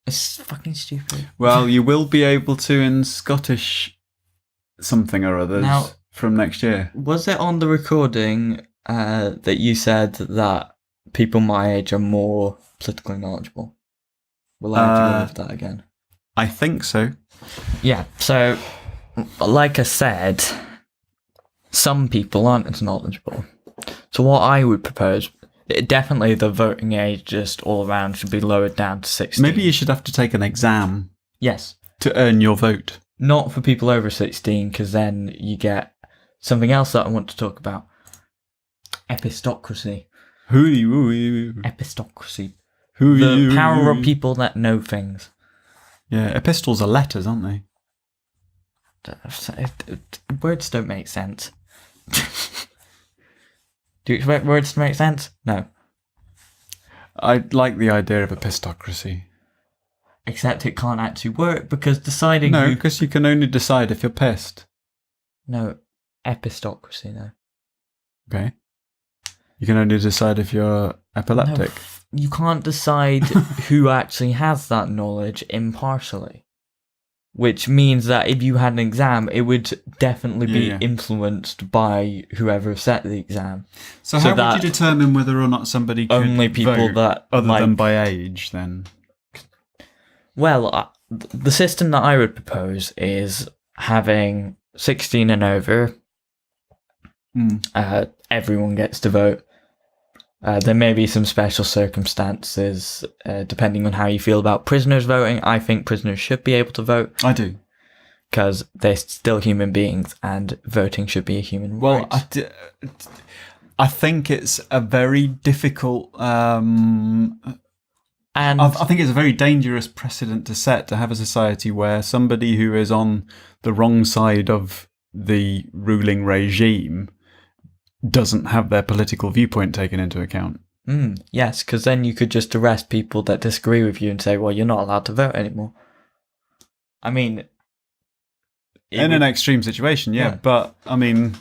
It's fucking stupid. Well, you will be able to in Scottish something or others Now, from next year. Was it on the recording that you said that people my age are more politically knowledgeable? Will I have to go with that again? I think so. Yeah, so, like I said, some people aren't as knowledgeable. So what I would propose, definitely the voting age just all around should be lowered down to 16. Maybe you should have to take an exam. Yes. To earn your vote. Not for people over 16, because then you get something else that I want to talk about. Epistocracy. Epistocracy. The power of people that know things. Yeah, epistles are letters, aren't they? Words don't make sense. Do you expect words to make sense? No. I like the idea of epistocracy. Except it can't actually work because deciding No, because you can only decide if you're pissed. No, epistocracy, no. Okay. You can only decide if you're epileptic. No, you can't decide who actually has that knowledge impartially. Which means that if you had an exam, it would definitely be influenced by whoever set the exam. So how would you determine whether or not somebody could only people vote that other than by age, then? Well, the system that I would propose is having 16 and over. Everyone gets to vote. There may be some special circumstances, depending on how you feel about prisoners voting. I think prisoners should be able to vote. I do. Because they're still human beings and voting should be a human right. I think it's a very difficult... and I think it's a very dangerous precedent to set, to have a society where somebody who is on the wrong side of the ruling regime doesn't have their political viewpoint taken into account. Yes, because then you could just arrest people that disagree with you and say, well, you're not allowed to vote anymore. I mean... In an extreme situation, yeah. But, I mean...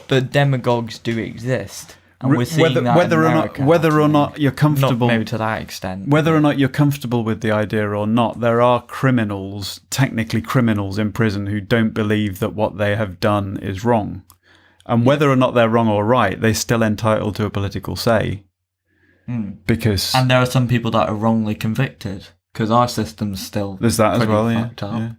But demagogues do exist. And we're seeing that whether in or not America whether or happening. not you're comfortable, Not maybe to that extent. whether or not you're comfortable with the idea or not, there are criminals, technically criminals in prison, who don't believe that what they have done is wrong. And whether or not they're wrong or right, they're still entitled to a political say. Because And there are some people that are wrongly convicted, because our system's still there's that as pretty well, yeah. fucked up. Yeah.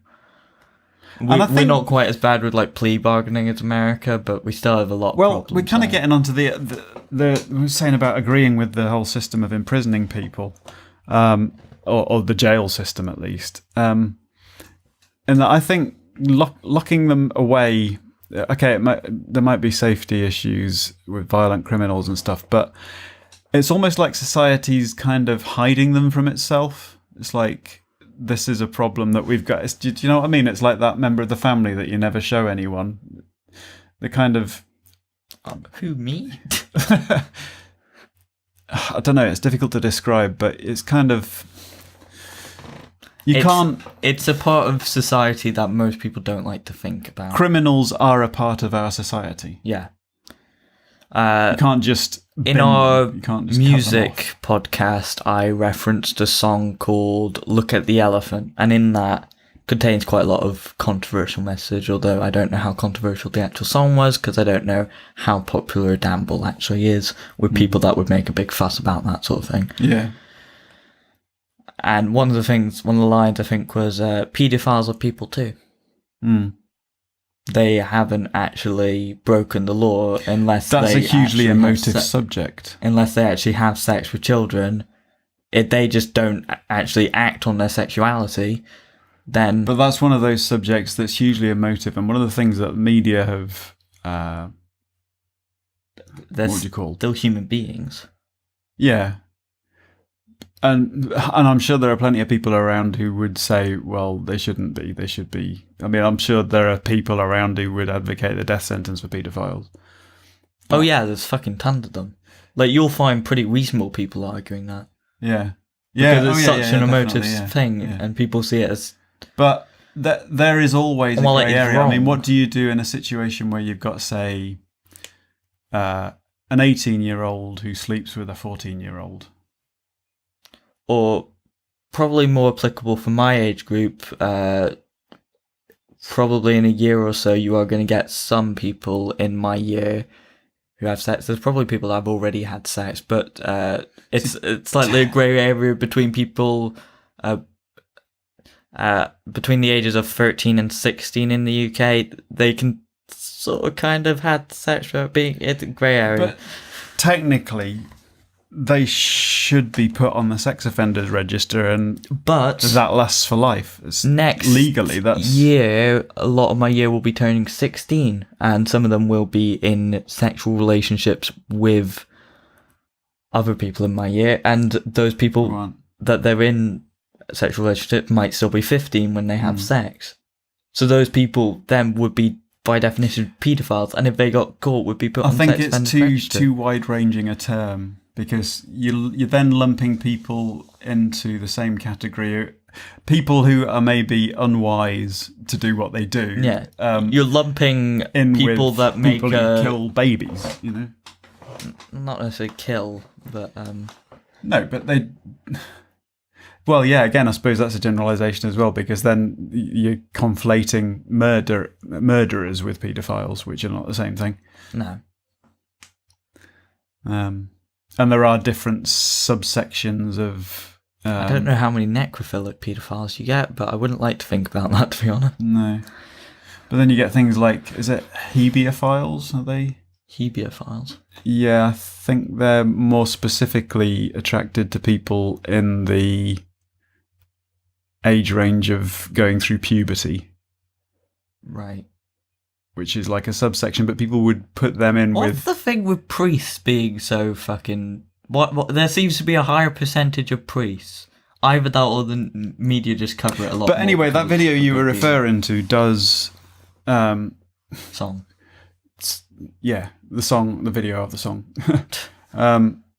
We're not quite as bad with like plea bargaining as America, but we still have a lot of problems. Well, we're kind of there. getting onto the we were saying about agreeing with the whole system of imprisoning people, or the jail system at least. And that I think locking them away. Okay, there might be safety issues with violent criminals and stuff, but it's almost like society's kind of hiding them from itself. It's like, this is a problem that we've got. Do you know what I mean? It's like that member of the family that you never show anyone. The kind of... Who, me? I don't know, it's difficult to describe, but it's kind of... It's a part of society that most people don't like to think about. Criminals are a part of our society. Yeah. You can't just... In our music podcast, I referenced a song called Look at the Elephant, and in that contains quite a lot of controversial message, although I don't know how controversial the actual song was, because I don't know how popular Dan Bull actually is with people that would make a big fuss about that sort of thing. Yeah. And one of the lines I think was, paedophiles are people too. They haven't actually broken the law unless that's they a hugely actually emotive subject. Unless they actually have sex with children, if they just don't actually act on their sexuality, then... But that's one of those subjects that's hugely emotive, and one of the things that media have... what would you call? Still human beings. Yeah. And I'm sure there are plenty of people around who would say, well, they shouldn't be, they should be. I mean, I'm sure there are people around who would advocate the death sentence for paedophiles. Oh yeah, there's fucking tons of them. Like, you'll find pretty reasonable people arguing that. Yeah. Because it's such an emotive thing, and people see it as... But there is always a grey area. Wrong. I mean, what do you do in a situation where you've got, say, an 18-year-old who sleeps with a 14-year-old? Or probably more applicable for my age group, probably in a year or so you are going to get some people in my year who have sex. There's probably people that have already had sex, but it's slightly a grey area between people between the ages of 13 and 16 in the UK. They can sort of kind of had sex without being... It's a grey area. But technically... they should be put on the sex offenders register, and that lasts for life. Next year, a lot of my year will be turning 16, and some of them will be in sexual relationships with other people in my year, and those people that they're in sexual relationships might still be 15 when they have sex. So those people then would be, by definition, paedophiles, and if they got caught, would be put on sex offenders register. I think it's too wide-ranging a term. Because you're then lumping people into the same category, people who are maybe unwise to do what they do. Yeah, you're lumping in people that make people who kill babies. You know, not necessarily kill, but no, but they. Well, yeah. Again, I suppose that's a generalisation as well, because then you're conflating murderers with paedophiles, which are not the same thing. No. And there are different subsections of... I don't know how many necrophilic paedophiles you get, but I wouldn't like to think about that, to be honest. No. But then you get things like, is it hebiophiles? Are they? Hebiophiles? Yeah, I think they're more specifically attracted to people in the age range of going through puberty. Right. Which is like a subsection, but people would put them in with... What's the thing with priests being so fucking... What? There seems to be a higher percentage of priests. Either that or the media just cover it a lot. But anyway, that video you were referring to does... song. Yeah, the video of the song.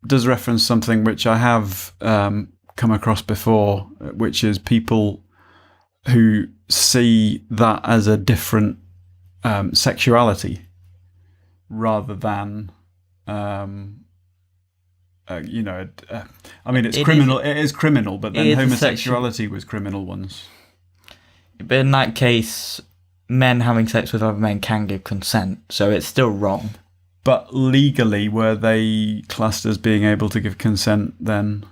Does reference something which I have come across before, which is people who see that as a different... sexuality rather than I mean, it's criminal. It is criminal, but then homosexuality was criminal once. But in that case, men having sex with other men can give consent, so it's still wrong. But legally, were they classed as being able to give consent then?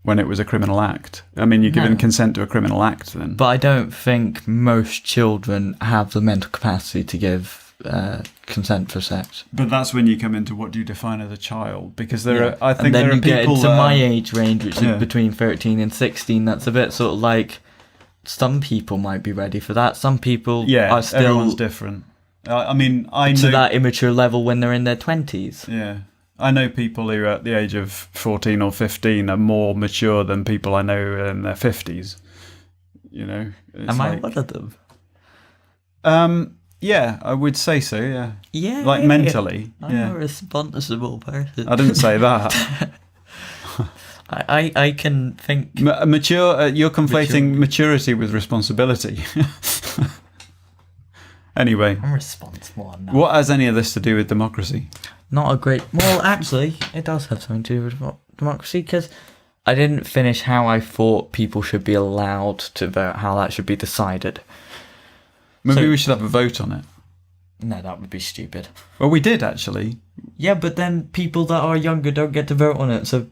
When it was a criminal act? I mean, you're giving consent to a criminal act then. But I don't think most children have the mental capacity to give consent for sex. But that's when you come into what do you define as a child? Because there are, I think, and then there are you get people into that my age range, which is between 13 and 16. That's a bit sort of like some people might be ready for that. Some people are still everyone's different. I mean, I know to that immature level when they're in their 20s. Yeah. I know people who are at the age of 14 or 15 are more mature than people I know in their 50s. You know? Am I one of them? Yeah, I would say so, yeah. Yeah. Like mentally. I'm a responsible person. I didn't say that. I can think... Mature, you're conflating maturity with responsibility. Anyway. I'm responsible now. What has any of this to do with democracy? Not a great... Well, actually, it does have something to do with democracy, because I didn't finish how I thought people should be allowed to vote, how that should be decided. Maybe we should have a vote on it. No, that would be stupid. Well, we did, actually. Yeah, but then people that are younger don't get to vote on it, so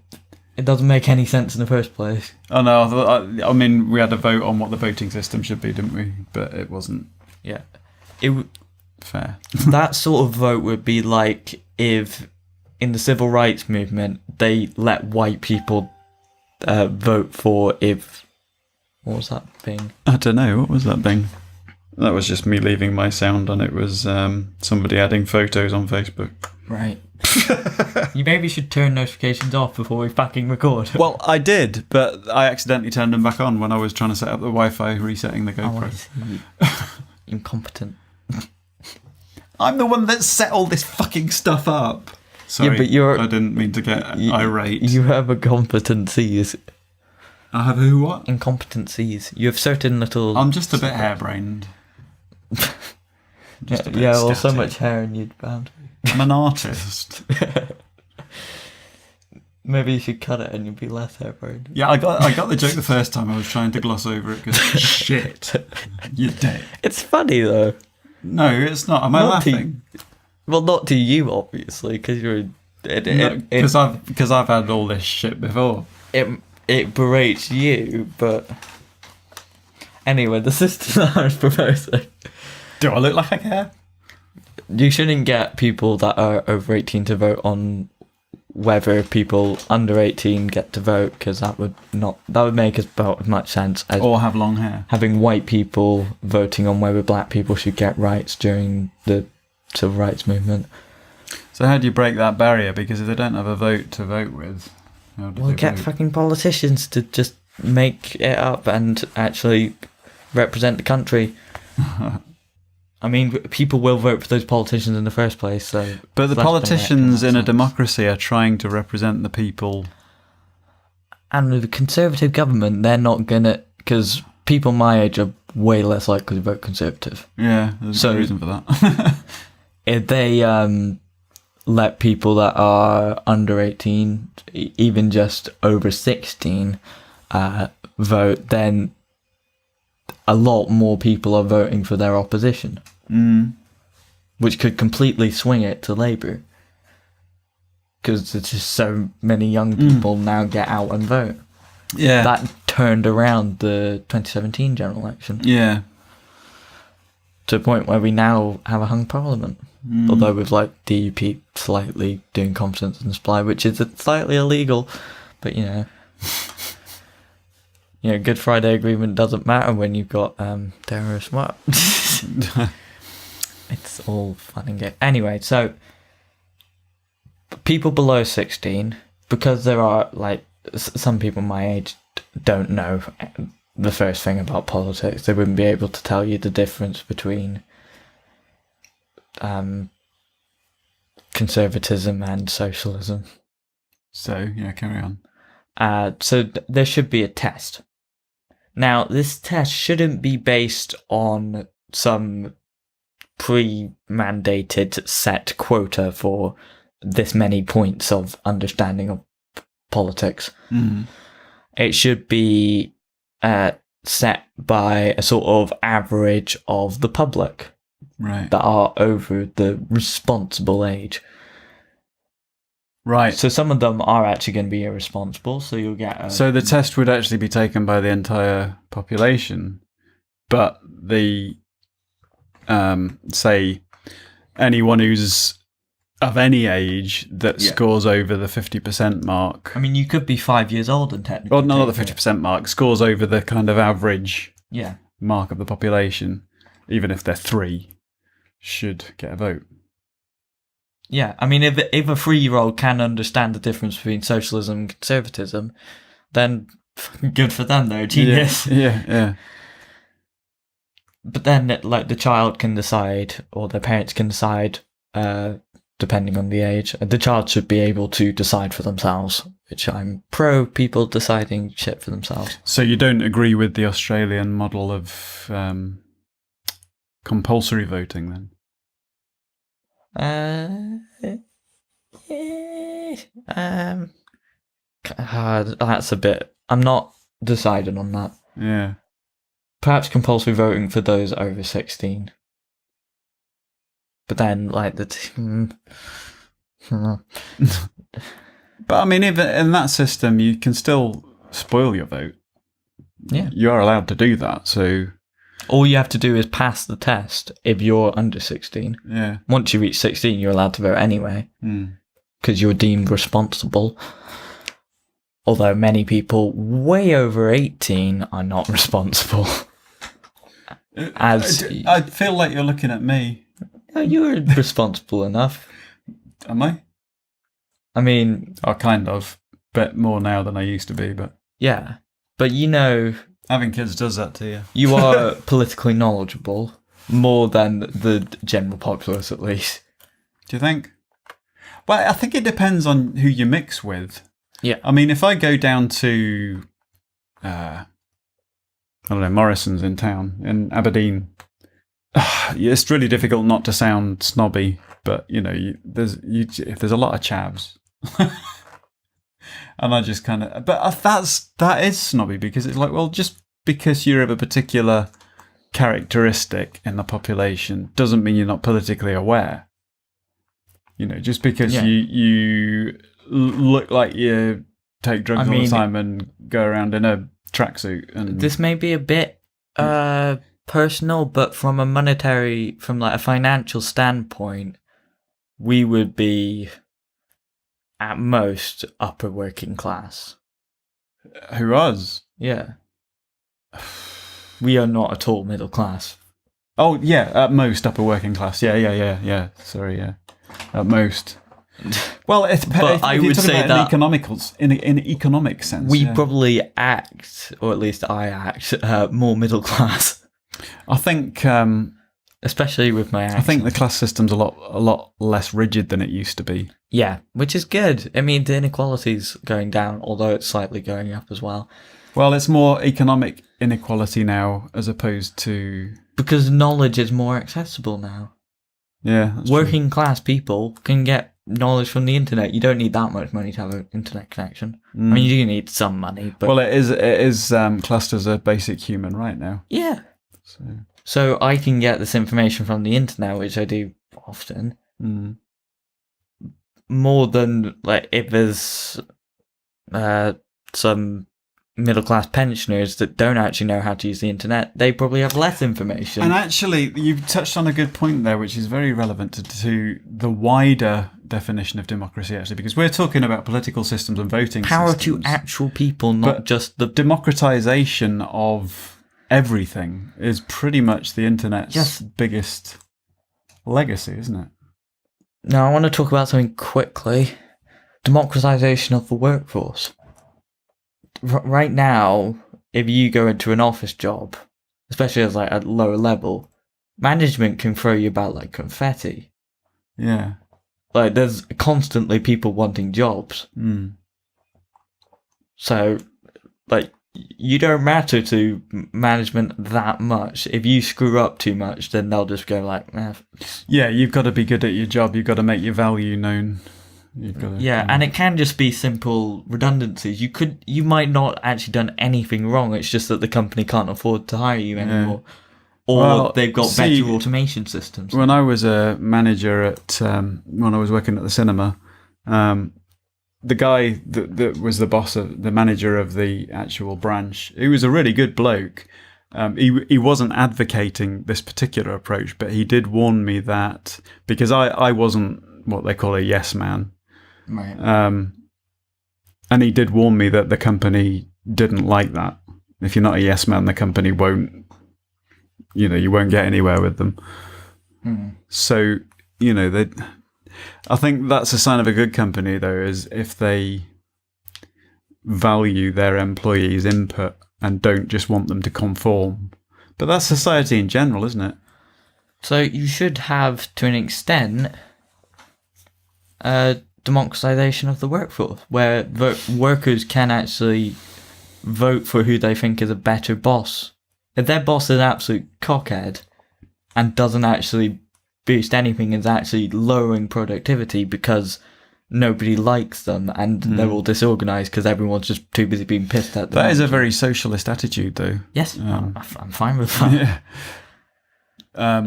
it doesn't make any sense in the first place. Oh, no, I mean, we had a vote on what the voting system should be, didn't we? But it wasn't... Yeah. Fair. That sort of vote would be like if in the civil rights movement they let white people vote for if... What was that thing? I don't know. What was that thing? That was just me leaving my sound on. It was somebody adding photos on Facebook. Right. You maybe should turn notifications off before we fucking record. Well, I did, but I accidentally turned them back on when I was trying to set up the Wi-Fi, resetting the GoPro. Incompetent. I'm the one that set all this fucking stuff up. Sorry, yeah, but I didn't mean to get irate. You have a competencies. I have who what? Incompetencies. You have certain little... I'm just a bit harebrained. Well, so much hair and you'd bound. I'm an artist. Maybe you should cut it and you'd be less harebrained. Yeah, I got the joke the first time. I was trying to gloss over it because shit, you're dead. It's funny though. No, it's not. Am I laughing? Well, not to you, obviously, because you're... Because I've had all this shit before. It berates you, but... Anyway, the system that I was proposing... Do I look like I care? You shouldn't get people that are over 18 to vote on whether people under 18 get to vote, because that would make about as much sense as... Or have long hair. Having white people voting on whether black people should get rights during the civil rights movement. So how do you break that barrier? Because if they don't have a vote to vote with, how do they get vote? fucking politicians to just make it up and actually represent the country. I mean, people will vote for those politicians in the first place. So, but the politicians in a democracy are trying to represent the people. And with a conservative government, they're not gonna, because people my age are way less likely to vote conservative. Yeah, there's a reason for that. If they let people that are under 18, even just over 16, vote, then a lot more people are voting for their opposition, which could completely swing it to Labour, because there's just so many young people now get out and vote. Yeah, that turned around the 2017 general election. Yeah, to a point where we now have a hung parliament, although with like DUP slightly doing competence and supply, which is slightly illegal, but you know. Good Friday Agreement doesn't matter when you've got terrorist what? It's all fun and game. Anyway, so people below 16, because there are like some people my age don't know the first thing about politics. They wouldn't be able to tell you the difference between conservatism and socialism. So, yeah, carry on. So there should be a test. Now, this test shouldn't be based on some pre-mandated set quota for this many points of understanding of politics. Mm. It should be set by a sort of average of the public Right. that are over the responsible age. Right. So some of them are actually going to be irresponsible, so you'll get... So the test would actually be taken by the entire population, but the, say, anyone who's of any age that scores over the 50% mark... I mean, you could be 5 years old and technically... Well, not the 50% mark, scores over the kind of average mark of the population, even if they're 3, should get a vote. Yeah, I mean, if a 3-year-old can understand the difference between socialism and conservatism, then good for them, they're a genius. Yeah. But then, like, the child can decide, or their parents can decide, depending on the age. The child should be able to decide for themselves, which I'm pro people deciding shit for themselves. So you don't agree with the Australian model of compulsory voting, then? That's a bit... I'm not deciding on that. Yeah. Perhaps compulsory voting for those over 16. But then, like, But I mean, even in that system, you can still spoil your vote. Yeah. You are allowed to do that, so... All you have to do is pass the test if you're under 16. Yeah. Once you reach 16, you're allowed to vote anyway, because you're deemed responsible. Although many people way over 18 are not responsible. I feel like you're looking at me. You're responsible enough. Am I? I mean... Oh, kind of. Bit more now than I used to be, but... Yeah. But you know... Having kids does that to you. You are politically knowledgeable, more than the general populace, at least. Do you think? Well, I think it depends on who you mix with. Yeah. I mean, if I go down to, I don't know, Morrison's in town, in Aberdeen, it's really difficult not to sound snobby, but, you know, there's a lot of chavs. And I just kind of... But that is snobby, because it's like, well, just because you're of a particular characteristic in the population doesn't mean you're not politically aware. You know, just because you look like you take drugs all the time and go around in a tracksuit. And this may be a bit personal, but from a financial standpoint, we would be... at most, upper working class. Who us? Yeah. We are not at all middle class. Oh, yeah, at most, upper working class. Yeah. Sorry, yeah. At most. Well, I would say that in an economic sense. We probably act, or at least I act, more middle class. I think... especially with my accent. I think the class system's a lot less rigid than it used to be. Yeah, which is good. I mean, the inequality's going down, although it's slightly going up as well. Well, it's more economic inequality now, as opposed to... Because knowledge is more accessible now. Yeah, that's Working class people can get knowledge from the internet. You don't need that much money to have an internet connection. I mean, you do need some money, but... Well, it is classed as a basic human right now. Yeah. So I can get this information from the internet, which I do often. More than, like, if there's some middle-class pensioners that don't actually know how to use the internet, they probably have less information. And actually, you've touched on a good point there, which is very relevant to the wider definition of democracy, actually, because we're talking about political systems and voting Power systems. to actual people, not just the... democratization of everything is pretty much the internet's biggest legacy, isn't it? Now, I want to talk about something quickly. Democratization of the workforce. Right now, if you go into an office job, especially as like at lower level, management can throw you about like confetti. Yeah. Like, there's constantly people wanting jobs. So, like, you don't matter to management that much. If you screw up too much, then they'll just go like, Yeah, you've got to be good at your job. You've got to make your value known. You've got to, Yeah, and it can just be simple redundancies. You might not actually done anything wrong. It's just that the company can't afford to hire you anymore, or they've got better automation systems. When I was a manager at when I was working at the cinema, the guy that was the boss of the manager of the actual branch, he was a really good bloke. He wasn't advocating this particular approach, but he did warn me that because I wasn't what they call a yes man. Right. And he did warn me that the company didn't like that. If you're not a yes man, the company won't, you won't get anywhere with them. So, I think that's a sign of a good company, though, is if they value their employees' input and don't just want them to conform. But that's society in general, isn't it? So you should have, to an extent, democratization of the workforce, where workers can actually vote for who they think is a better boss. If their boss is an absolute cockhead and doesn't actually boost anything, is actually lowering productivity because nobody likes them and they're all disorganized because everyone's just too busy being pissed at them. That is a very socialist attitude, though. Yes, I'm fine with that. Yeah.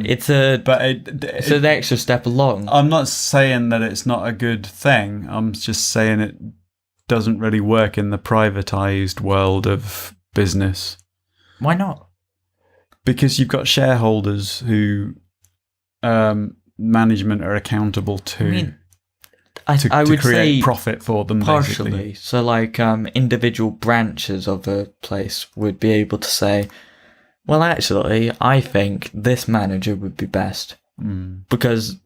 It's an extra step along. I'm not saying that it's not a good thing. I'm just saying it doesn't really work in the privatized world of business. Why not? Because you've got shareholders who management are accountable to. I mean, I would create say profit for them, partially. Basically. So, like individual branches of a place would be able to say, well, actually, I think this manager would be best because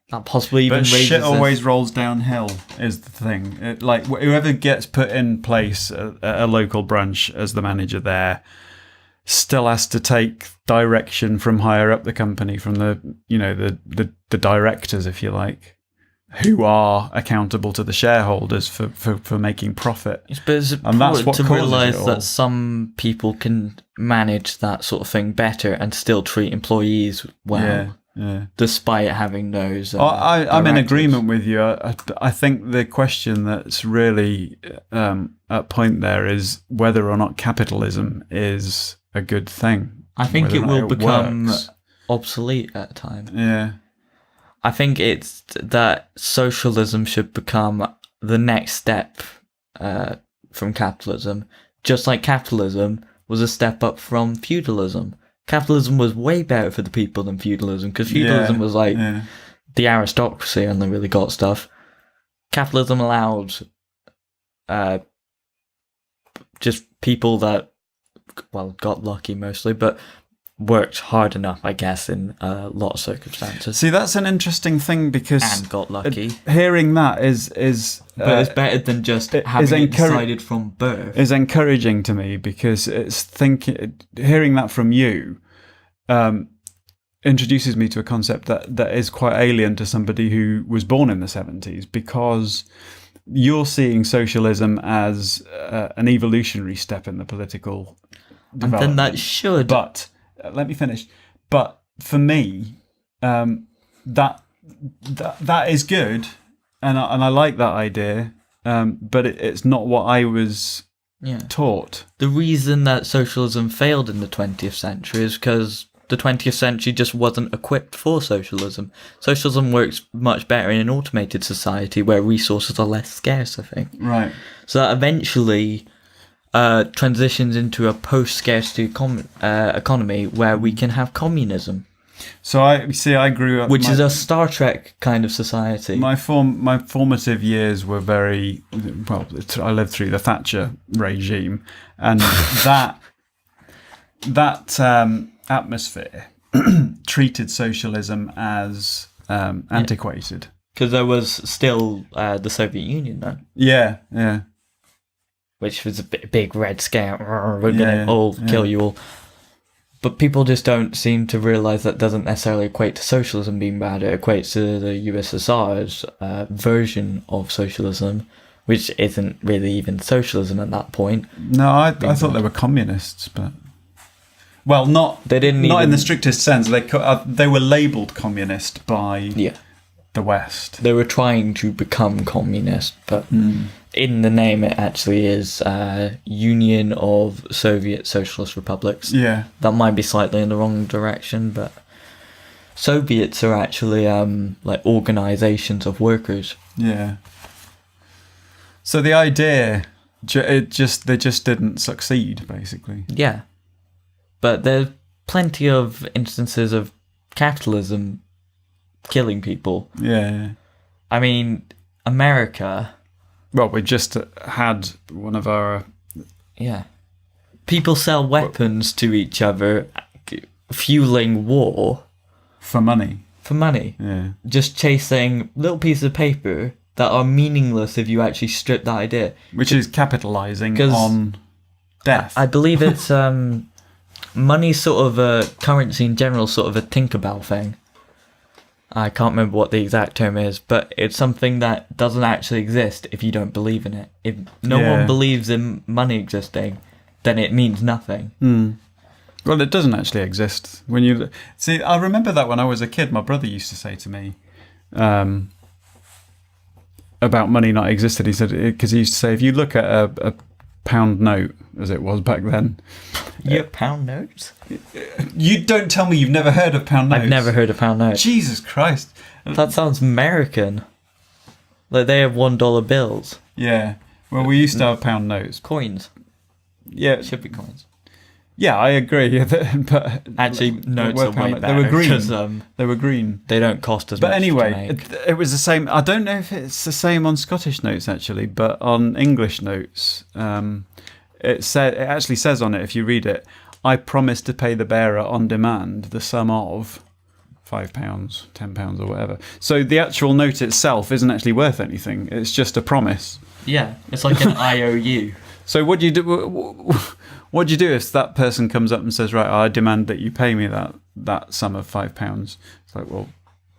that possibly even raises. But shit always rolls downhill. Is the thing. Like whoever gets put in place at a local branch as the manager there still has to take direction from higher up the company, from the directors, if you like, who are accountable to the shareholders for making profit. But it's important to realise that some people can manage that sort of thing better and still treat employees well, despite having those. I'm in agreement with you. I think the question that's really at point there is whether or not capitalism is a good thing. I think it will become obsolete at a time. Yeah. I think it's that socialism should become the next step from capitalism, just like capitalism was a step up from feudalism. Capitalism was way better for the people than feudalism, because feudalism was like the aristocracy and they really got stuff. Capitalism allowed just people that, got lucky mostly, but worked hard enough, I guess, in a lot of circumstances. See, that's an interesting thing because and got lucky. Hearing that is but it's better than just having it decided from birth. Is encouraging to me because hearing that from you introduces me to a concept that is quite alien to somebody who was born in the 70s, because you're seeing socialism as an evolutionary step in the political development. And then that should. But let me finish. But for me, that is good, and I like that idea. But it's not what I was taught. The reason that socialism failed in the 20th century is because the 20th century just wasn't equipped for socialism. Socialism works much better in an automated society where resources are less scarce, I think. Right. So that eventually transitions into a post-scarcity economy where we can have communism. So I grew up, which is a Star Trek kind of society. My formative years were very I lived through the Thatcher regime, and that atmosphere treated socialism as antiquated. Because there was still the Soviet Union then. Yeah, yeah. Which was a big red scare. We're going to all kill you all. But people just don't seem to realise that doesn't necessarily equate to socialism being bad. It equates to the USSR's version of socialism, which isn't really even socialism at that point. No, I thought they were communists, but... Well, not in the strictest sense. They were labelled communist by the West. They were trying to become communist, but in the name it actually is Union of Soviet Socialist Republics. Yeah. That might be slightly in the wrong direction, but Soviets are actually like organizations of workers. Yeah. So the idea, they just didn't succeed, basically. Yeah. But there's plenty of instances of capitalism killing people. Yeah. I mean, America... Well, we just had one of our... Yeah. People sell weapons to each other, fueling war. For money. For money. Yeah. Just chasing little pieces of paper that are meaningless if you actually strip that idea. Which is capitalising on death. I believe it's money's sort of a currency in general, sort of a Tinkerbell thing. I can't remember what the exact term is, but it's something that doesn't actually exist if you don't believe in it. If no one believes in money existing, then it means nothing. Well, it doesn't actually exist. When you see, I remember that when I was a kid, my brother used to say to me about money not existing. He said, because he used to say, if you look at a pound note, as it was back then. You have pound notes? You don't tell me you've never heard of pound notes. I've never heard of pound notes. Jesus Christ. That sounds American. Like they have $1 bills. Yeah. Well, we used to have pound notes. Coins. Yeah. It should be coins. Yeah, I agree. But actually, notes are way better. They were green. They were green. They don't cost as much. But anyway, it was the same. I don't know if it's the same on Scottish notes actually, but on English notes, it actually says on it, if you read it, I promise to pay the bearer on demand the sum of £5, £10 or whatever. So the actual note itself isn't actually worth anything. It's just a promise. Yeah, it's like an IOU. So what do you do? What do you do if that person comes up and says, "Right, I demand that you pay me that sum of £5"? It's like, well,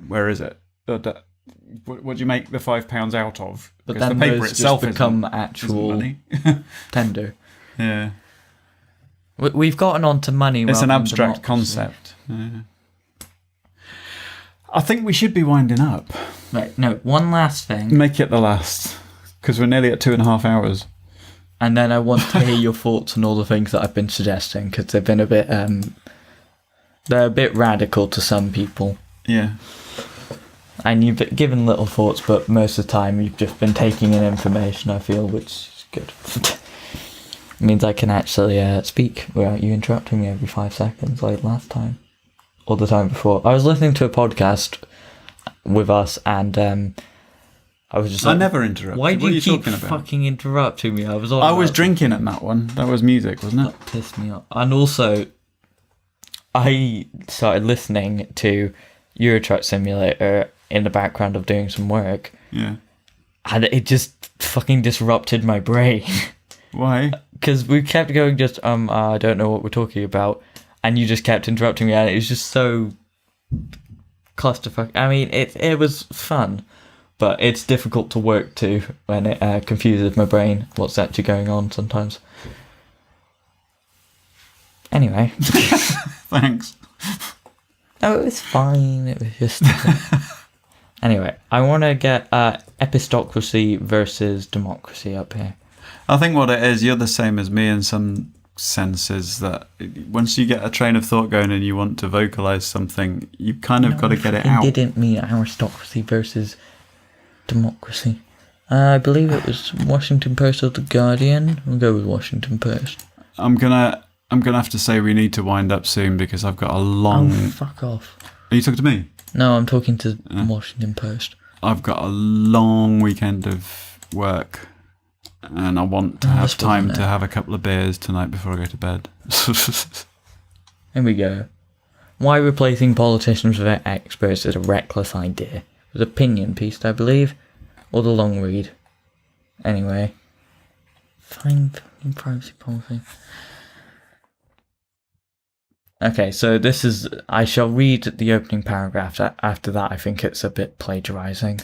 where is it? What do you make the £5 out of? But then the paper itself just become actual money. tender. Yeah, we've gotten onto money. It's an abstract concept. Yeah. I think we should be winding up. Right. No, one last thing. Make it the last, because we're nearly at 2.5 hours. And then I want to hear your thoughts on all the things that I've been suggesting, because they've been a bit, they're a bit radical to some people. Yeah. And you've given little thoughts, but most of the time you've just been taking in information, I feel, which is good. It means I can actually speak without you interrupting me every 5 seconds, like last time. Or the time before. I was listening to a podcast with us, and I was just like, I never interrupt. Why do you keep fucking interrupting me? I was drinking at that one. That was music, wasn't it? That pissed me off. And also, I started listening to Euro Truck Simulator in the background of doing some work. Yeah. And it just fucking disrupted my brain. Why? Because we kept going just, I don't know what we're talking about. And you just kept interrupting me, and it was just so clusterfuck. I mean, it was fun. But it's difficult to work to when it confuses my brain what's actually going on sometimes. Anyway. Thanks. No, it was fine. It was just... Anyway, I want to get epistocracy versus democracy up here. I think what it is, you're the same as me in some senses, that once you get a train of thought going and you want to vocalise something, you kind of got to get it out. I didn't mean aristocracy versus... democracy. I believe it was Washington Post or The Guardian. We'll go with Washington Post. I'm gonna have to say we need to wind up soon because I've got a long... Oh, fuck off. Are you talking to me? No, I'm talking to Washington Post. I've got a long weekend of work and I want to have time to have a couple of beers tonight before I go to bed. Here we go. Why replacing politicians with experts is a reckless idea. It was an opinion piece, I believe, or the long read. Anyway, fine privacy policy. Okay, so this is... I shall read the opening paragraph. After that, I think it's a bit plagiarising.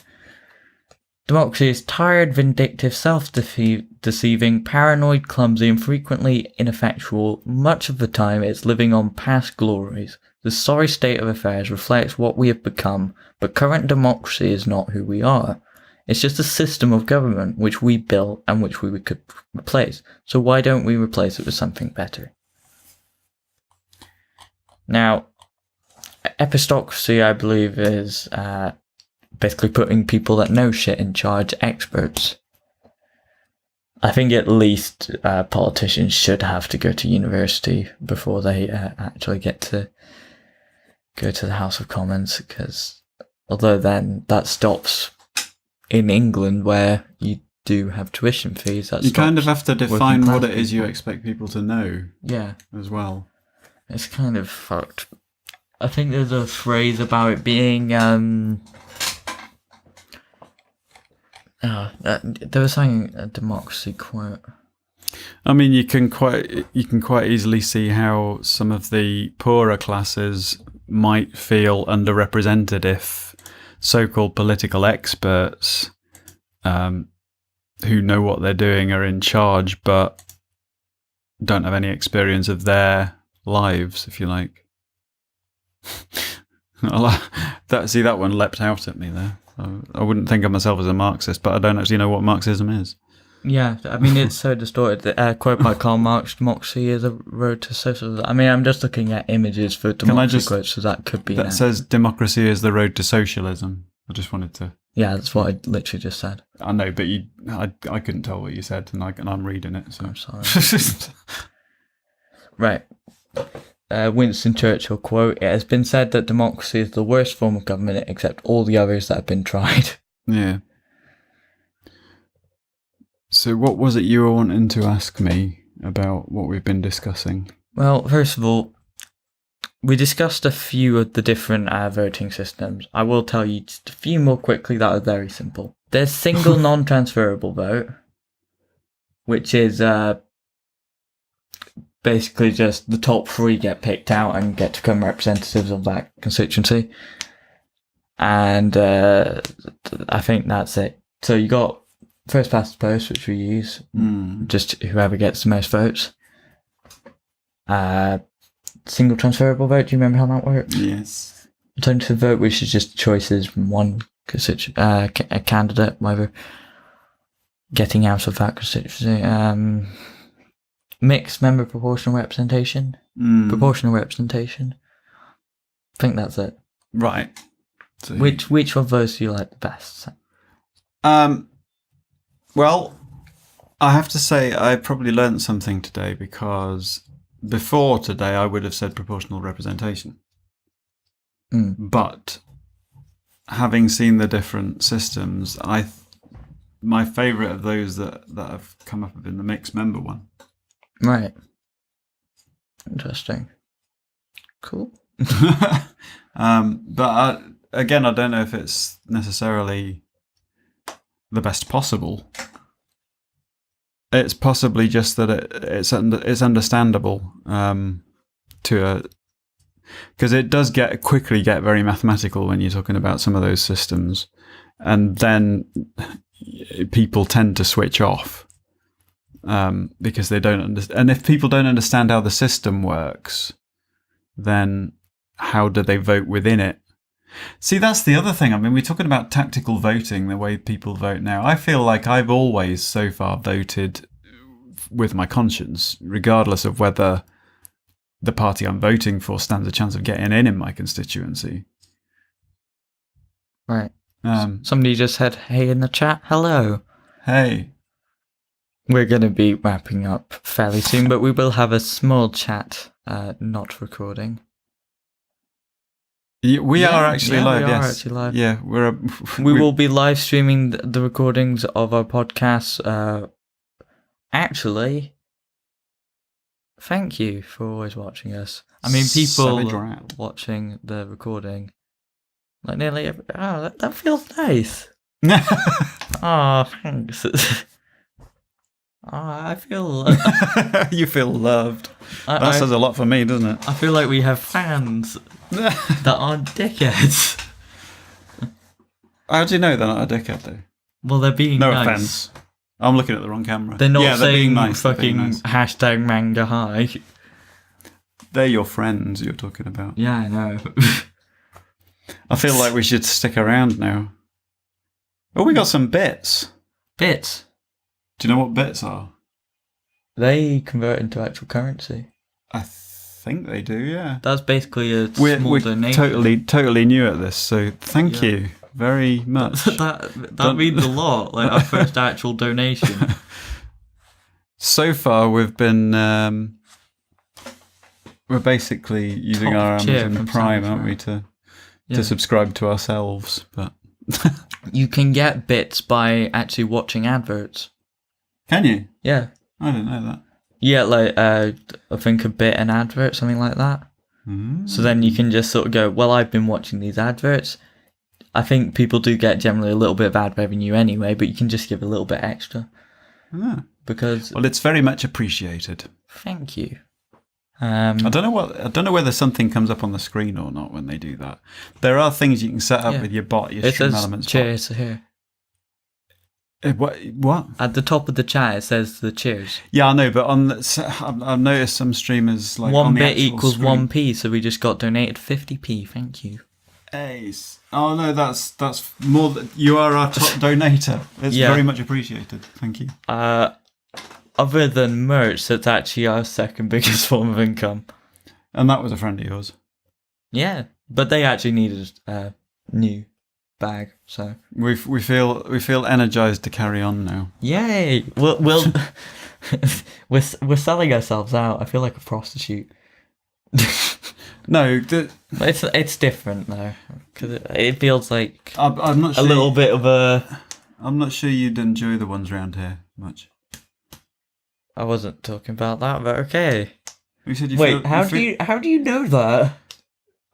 Democracy is tired, vindictive, self-deceiving, paranoid, clumsy, and frequently ineffectual. Much of the time, it's living on past glories. The sorry state of affairs reflects what we have become, but current democracy is not who we are. It's just a system of government which we built and which we could replace. So why don't we replace it with something better? Now, epistocracy, I believe, is basically putting people that know shit in charge, experts. I think at least politicians should have to go to university before they actually get to go to the House of Commons, because although then that stops in England where you do have tuition fees. That you kind of have to define what it is you expect people to know. Yeah. As well. It's kind of fucked. I think there's a phrase about it being there was something, a democracy quote. I mean, you can quite easily see how some of the poorer classes might feel underrepresented if so-called political experts who know what they're doing are in charge but don't have any experience of their lives, if you like. that one leapt out at me there. I wouldn't think of myself as a Marxist, but I don't actually know what Marxism is. Yeah, I mean, it's so distorted. Quote by Karl Marx, democracy is a road to socialism. I mean, I'm just looking at images for democracy quotes, so that could be... That says democracy is the road to socialism. I just wanted to... Yeah, that's what I literally just said. I know, but I couldn't tell what you said, and I'm reading it, so... I'm sorry. Right. Winston Churchill quote, "It has been said that democracy is the worst form of government except all the others that have been tried." Yeah. So what was it you were wanting to ask me about what we've been discussing? Well, first of all, we discussed a few of the different voting systems. I will tell you just a few more quickly that are very simple. There's single non-transferable vote, which is basically just the top 3 get picked out and get to become representatives of that constituency. And I think that's it. So you got first past the post, which we use, just whoever gets the most votes. Single transferable vote, do you remember how that works? Yes. Alternative vote, which is just choices from one a candidate, whatever, getting out of that constituency. Mixed member proportional representation. Proportional representation. I think that's it. Right. So, which of those do you like the best? Well, I have to say I probably learnt something today, because before today I would have said proportional representation. But having seen the different systems, my favourite of those that have come up have been the mixed member one. Right. Interesting. Cool. But again, I don't know if it's necessarily the best possible. It's possibly just that it's understandable because it does quickly get very mathematical when you're talking about some of those systems, and then people tend to switch off. Because they don't understand, and if people don't understand how the system works, then how do they vote within it? See, that's the other thing. I mean, we're talking about tactical voting, the way people vote now. I feel like I've always so far voted with my conscience, regardless of whether the party I'm voting for stands a chance of getting in my constituency. Right. Somebody just said, "Hey," in the chat. Hello. Hey. We're going to be wrapping up fairly soon, but we will have a small chat, not recording. We are actually live, yes. Actually live. Yeah, we will be live streaming the recordings of our podcasts. Actually, thank you for always watching us. I mean, people watching the recording, like nearly every... Oh, that feels nice. Oh, thanks. I feel... You feel loved. That says a lot for me, doesn't it? I feel like we have fans that aren't dickheads. How do you know they're not a dickhead, though? Well, they're being nice. No offence. I'm looking at the wrong camera. They're not saying nice. Fucking hashtag manga high. They're your friends you're talking about. Yeah, I know. I feel like we should stick around now. Oh, we got some bits. Bits. Do you know what bits are? They convert into actual currency. I think they do, yeah. That's basically a We're small donation. totally new at this, so thank you very much. that means a lot. Like our first actual donation. So far, we've been we're basically using our Amazon Prime, aren't we, to subscribe to ourselves? But you can get bits by actually watching adverts. Can you? Yeah. I didn't know that. Yeah, like I think a bit an advert, something like that. So then you can just sort of go, well, I've been watching these adverts. I think people do get generally a little bit of ad revenue anyway, but you can just give a little bit extra. Because well, it's very much appreciated. Thank you. I don't know whether something comes up on the screen or not when they do that. There are things you can set up with your bot, your Stream Elements bot. Cheers here. What? At the top of the chat, it says the cheers. Yeah, I know, but I've noticed some streamers like one on the bit equals screen. 1p, so we just got donated 50p. Thank you. Ace. Oh no, that's more. You are our top donator. It's very much appreciated. Thank you. Other than merch, that's actually our second biggest form of income. And that was a friend of yours. Yeah, but they actually needed a new bag, so we feel energized to carry on now. Yay! We'll we're selling ourselves out. I feel like a prostitute. No, it's different though, because it feels like I'm not sure a little bit of a. I'm not sure you'd enjoy the ones around here much. I wasn't talking about that, but okay. You said how do you know that?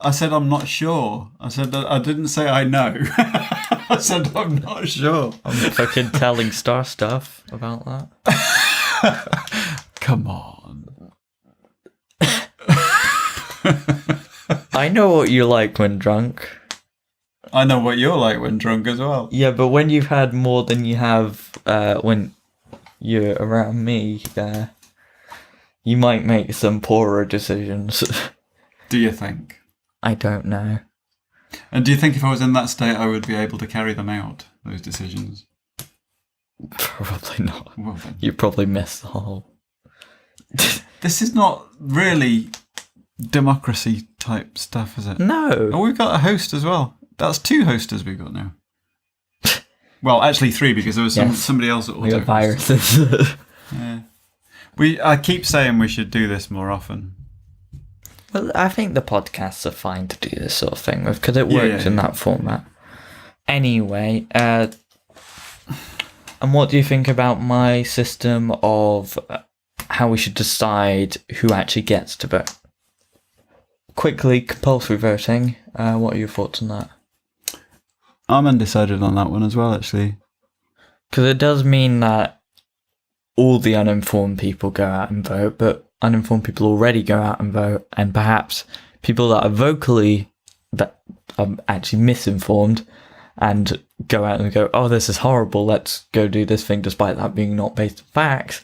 I said I'm not sure. I said I didn't say I know. I said I'm not sure. I'm fucking telling Star stuff about that. Come on. I know what you like when drunk. I know what you're like when drunk as well. Yeah, but when you've had more than you have when you're around me, you might make some poorer decisions. Do you think? I don't know. And do you think if I was in that state, I would be able to carry them out, those decisions? Probably not. Well, then. You probably missed the whole... This is not really democracy type stuff, is it? No. Oh, we've got a host as well. That's 2 hosters we've got now. Well, actually 3, because there was somebody else that also... We got viruses. Yeah. I keep saying we should do this more often. Well, I think the podcasts are fine to do this sort of thing with, because it works in that format. Anyway, and what do you think about my system of how we should decide who actually gets to vote? Quickly, compulsory voting. What are your thoughts on that? I'm undecided on that one as well, actually. Because it does mean that all the uninformed people go out and vote, but uninformed people already go out and vote, and perhaps people that are actually misinformed and go out and go, oh, this is horrible, let's go do this thing, despite that being not based on facts,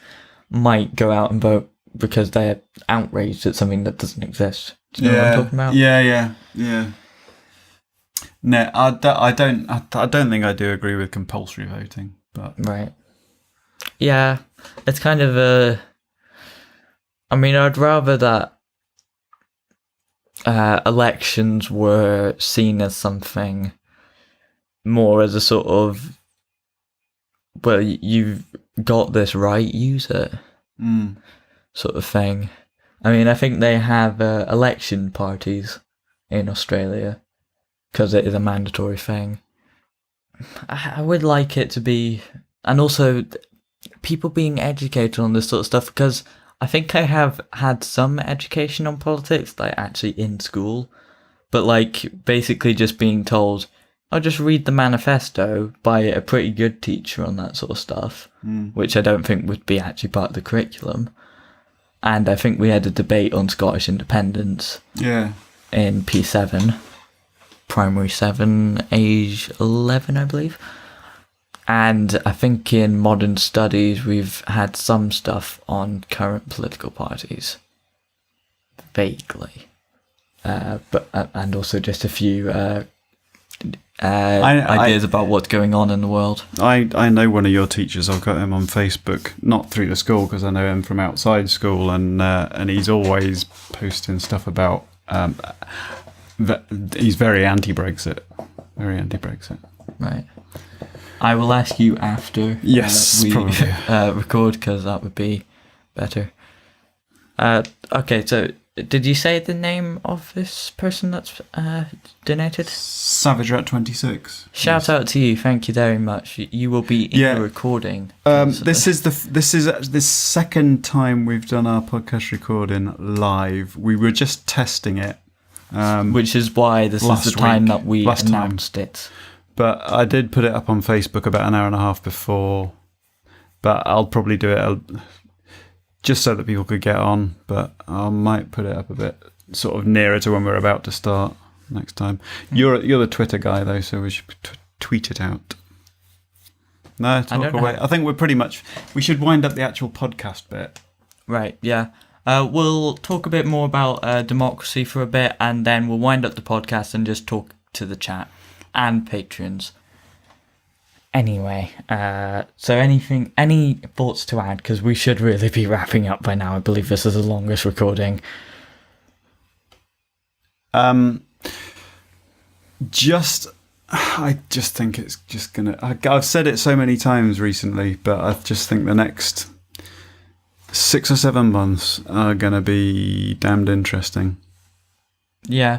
might go out and vote because they're outraged at something that doesn't exist. Do you know what I'm talking about? Yeah. No, I don't think I do agree with compulsory voting, but right. Yeah, it's kind of a... I mean, I'd rather that elections were seen as something more as a sort of, well, you've got this right, use it, sort of thing. I mean, I think they have election parties in Australia because it is a mandatory thing. I would like it to be, and also people being educated on this sort of stuff, because I think I have had some education on politics, like actually in school, but like basically just being told, I'll just read the manifesto by a pretty good teacher on that sort of stuff, which I don't think would be actually part of the curriculum. And I think we had a debate on Scottish independence in P7, primary 7, age 11, I believe. And I think in modern studies, we've had some stuff on current political parties. vaguely. But and also just a few ideas about what's going on in the world. I know one of your teachers. I've got him on Facebook, not through the school because I know him from outside school, and he's always posting stuff about. He's very anti-Brexit. Very anti-Brexit. Right. I will ask you after we record, because that would be better. Okay, so did you say the name of this person that's donated? Savage Rat 26. Shout out to you. Thank you very much. You will be in the recording. This is the second time we've done our podcast recording live. We were just testing it. Which is why this is the time that we announced it. But I did put it up on Facebook about an hour and a half before. But I'll probably do it just so that people could get on. But I might put it up a bit sort of nearer to when we're about to start next time. You're the Twitter guy though, so we should tweet it out. No, talk away. I think we should wind up the actual podcast bit. Right, yeah. We'll talk a bit more about democracy for a bit, and then we'll wind up the podcast and just talk to the chat and patrons. Anyway, so any thoughts to add? Because we should really be wrapping up by now. I believe this is the longest recording. I just think it's just gonna. I've said it so many times recently, but I just think the next 6 or 7 months are gonna be damned interesting. Yeah.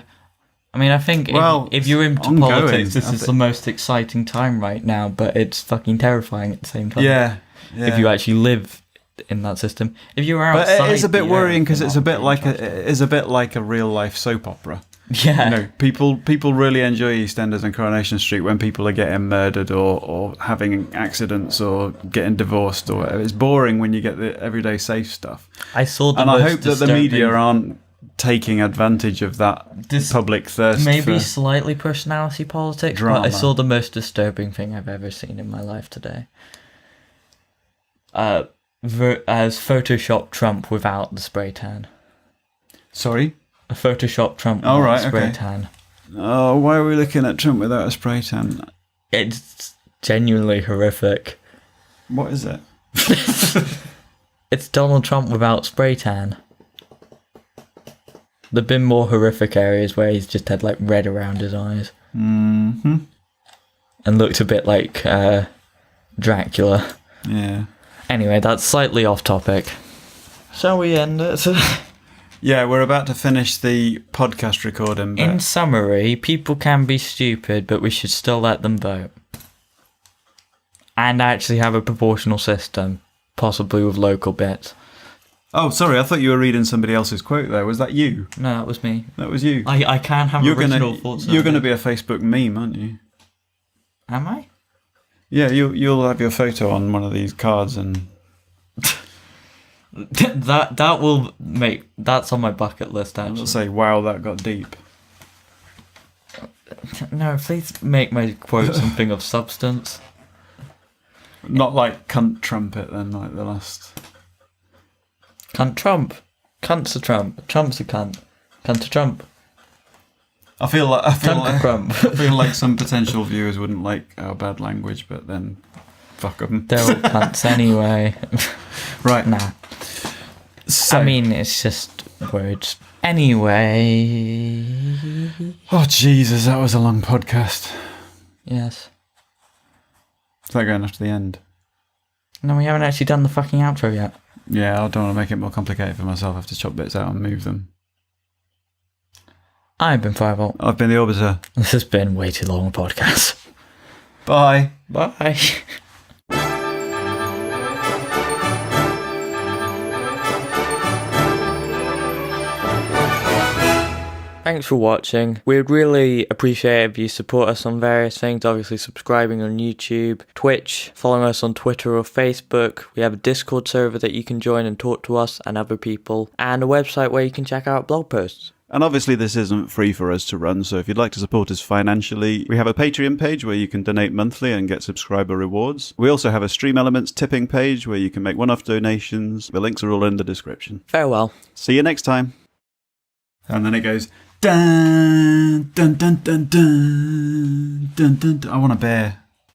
I mean, I think if you're into politics, this is the most exciting time right now, but it's fucking terrifying at the same time. Yeah. If you actually live in that system. If you were outside, but it's a bit worrying because it's a bit like a real life soap opera. Yeah. You know, people really enjoy EastEnders and Coronation Street when people are getting murdered or having accidents or getting divorced or whatever. It's boring when you get the everyday safe stuff. I hope that the media aren't taking advantage of that public thirst. Maybe for slightly personality politics, drama. But I saw the most disturbing thing I've ever seen in my life today. As Photoshop Trump without the spray tan. Sorry? A Photoshop Trump without a spray tan. Oh, why are we looking at Trump without a spray tan? It's genuinely horrific. What is it? It's Donald Trump without spray tan. There've been more horrific areas where he's just had like red around his eyes. Mm-hmm. And looked a bit like Dracula. Yeah. Anyway, that's slightly off topic. Shall we end it? Yeah, we're about to finish the podcast recording. In summary, people can be stupid, but we should still let them vote. And actually have a proportional system, possibly with local bits. Oh, sorry, I thought you were reading somebody else's quote there. Was that you? No, that was me. That was you. I can't have original thoughts. You're going to be a Facebook meme, aren't you? Am I? Yeah, you'll have your photo on one of these cards and... that will make... That's on my bucket list, actually. I'll say, wow, that got deep. No, please make my quote something of substance. Not like cunt trumpet then, like the last... Cunt Trump. Cunt's a Trump. Trump's a cunt. Cunt a Trump. I feel like some potential viewers wouldn't like our bad language, but then fuck them. They're all cunts anyway. Right. Nah. So, I mean, it's just words. Anyway. Oh, Jesus, that was a long podcast. Yes. Is that going after the end? No, we haven't actually done the fucking outro yet. Yeah, I don't want to make it more complicated for myself. I have to chop bits out and move them. I've been Firebolt. I've been the Orbiter. This has been way too long a podcast. Bye. Bye. Thanks for watching. We'd really appreciate if you support us on various things, obviously subscribing on YouTube, Twitch, following us on Twitter or Facebook. We have a Discord server that you can join and talk to us and other people, and a website where you can check out blog posts. And obviously this isn't free for us to run, so if you'd like to support us financially, we have a Patreon page where you can donate monthly and get subscriber rewards. We also have a Stream Elements tipping page where you can make one-off donations. The links are all in the description. Farewell. See you next time. And then it goes dun dun dun dun dun dun dun. I want a bear.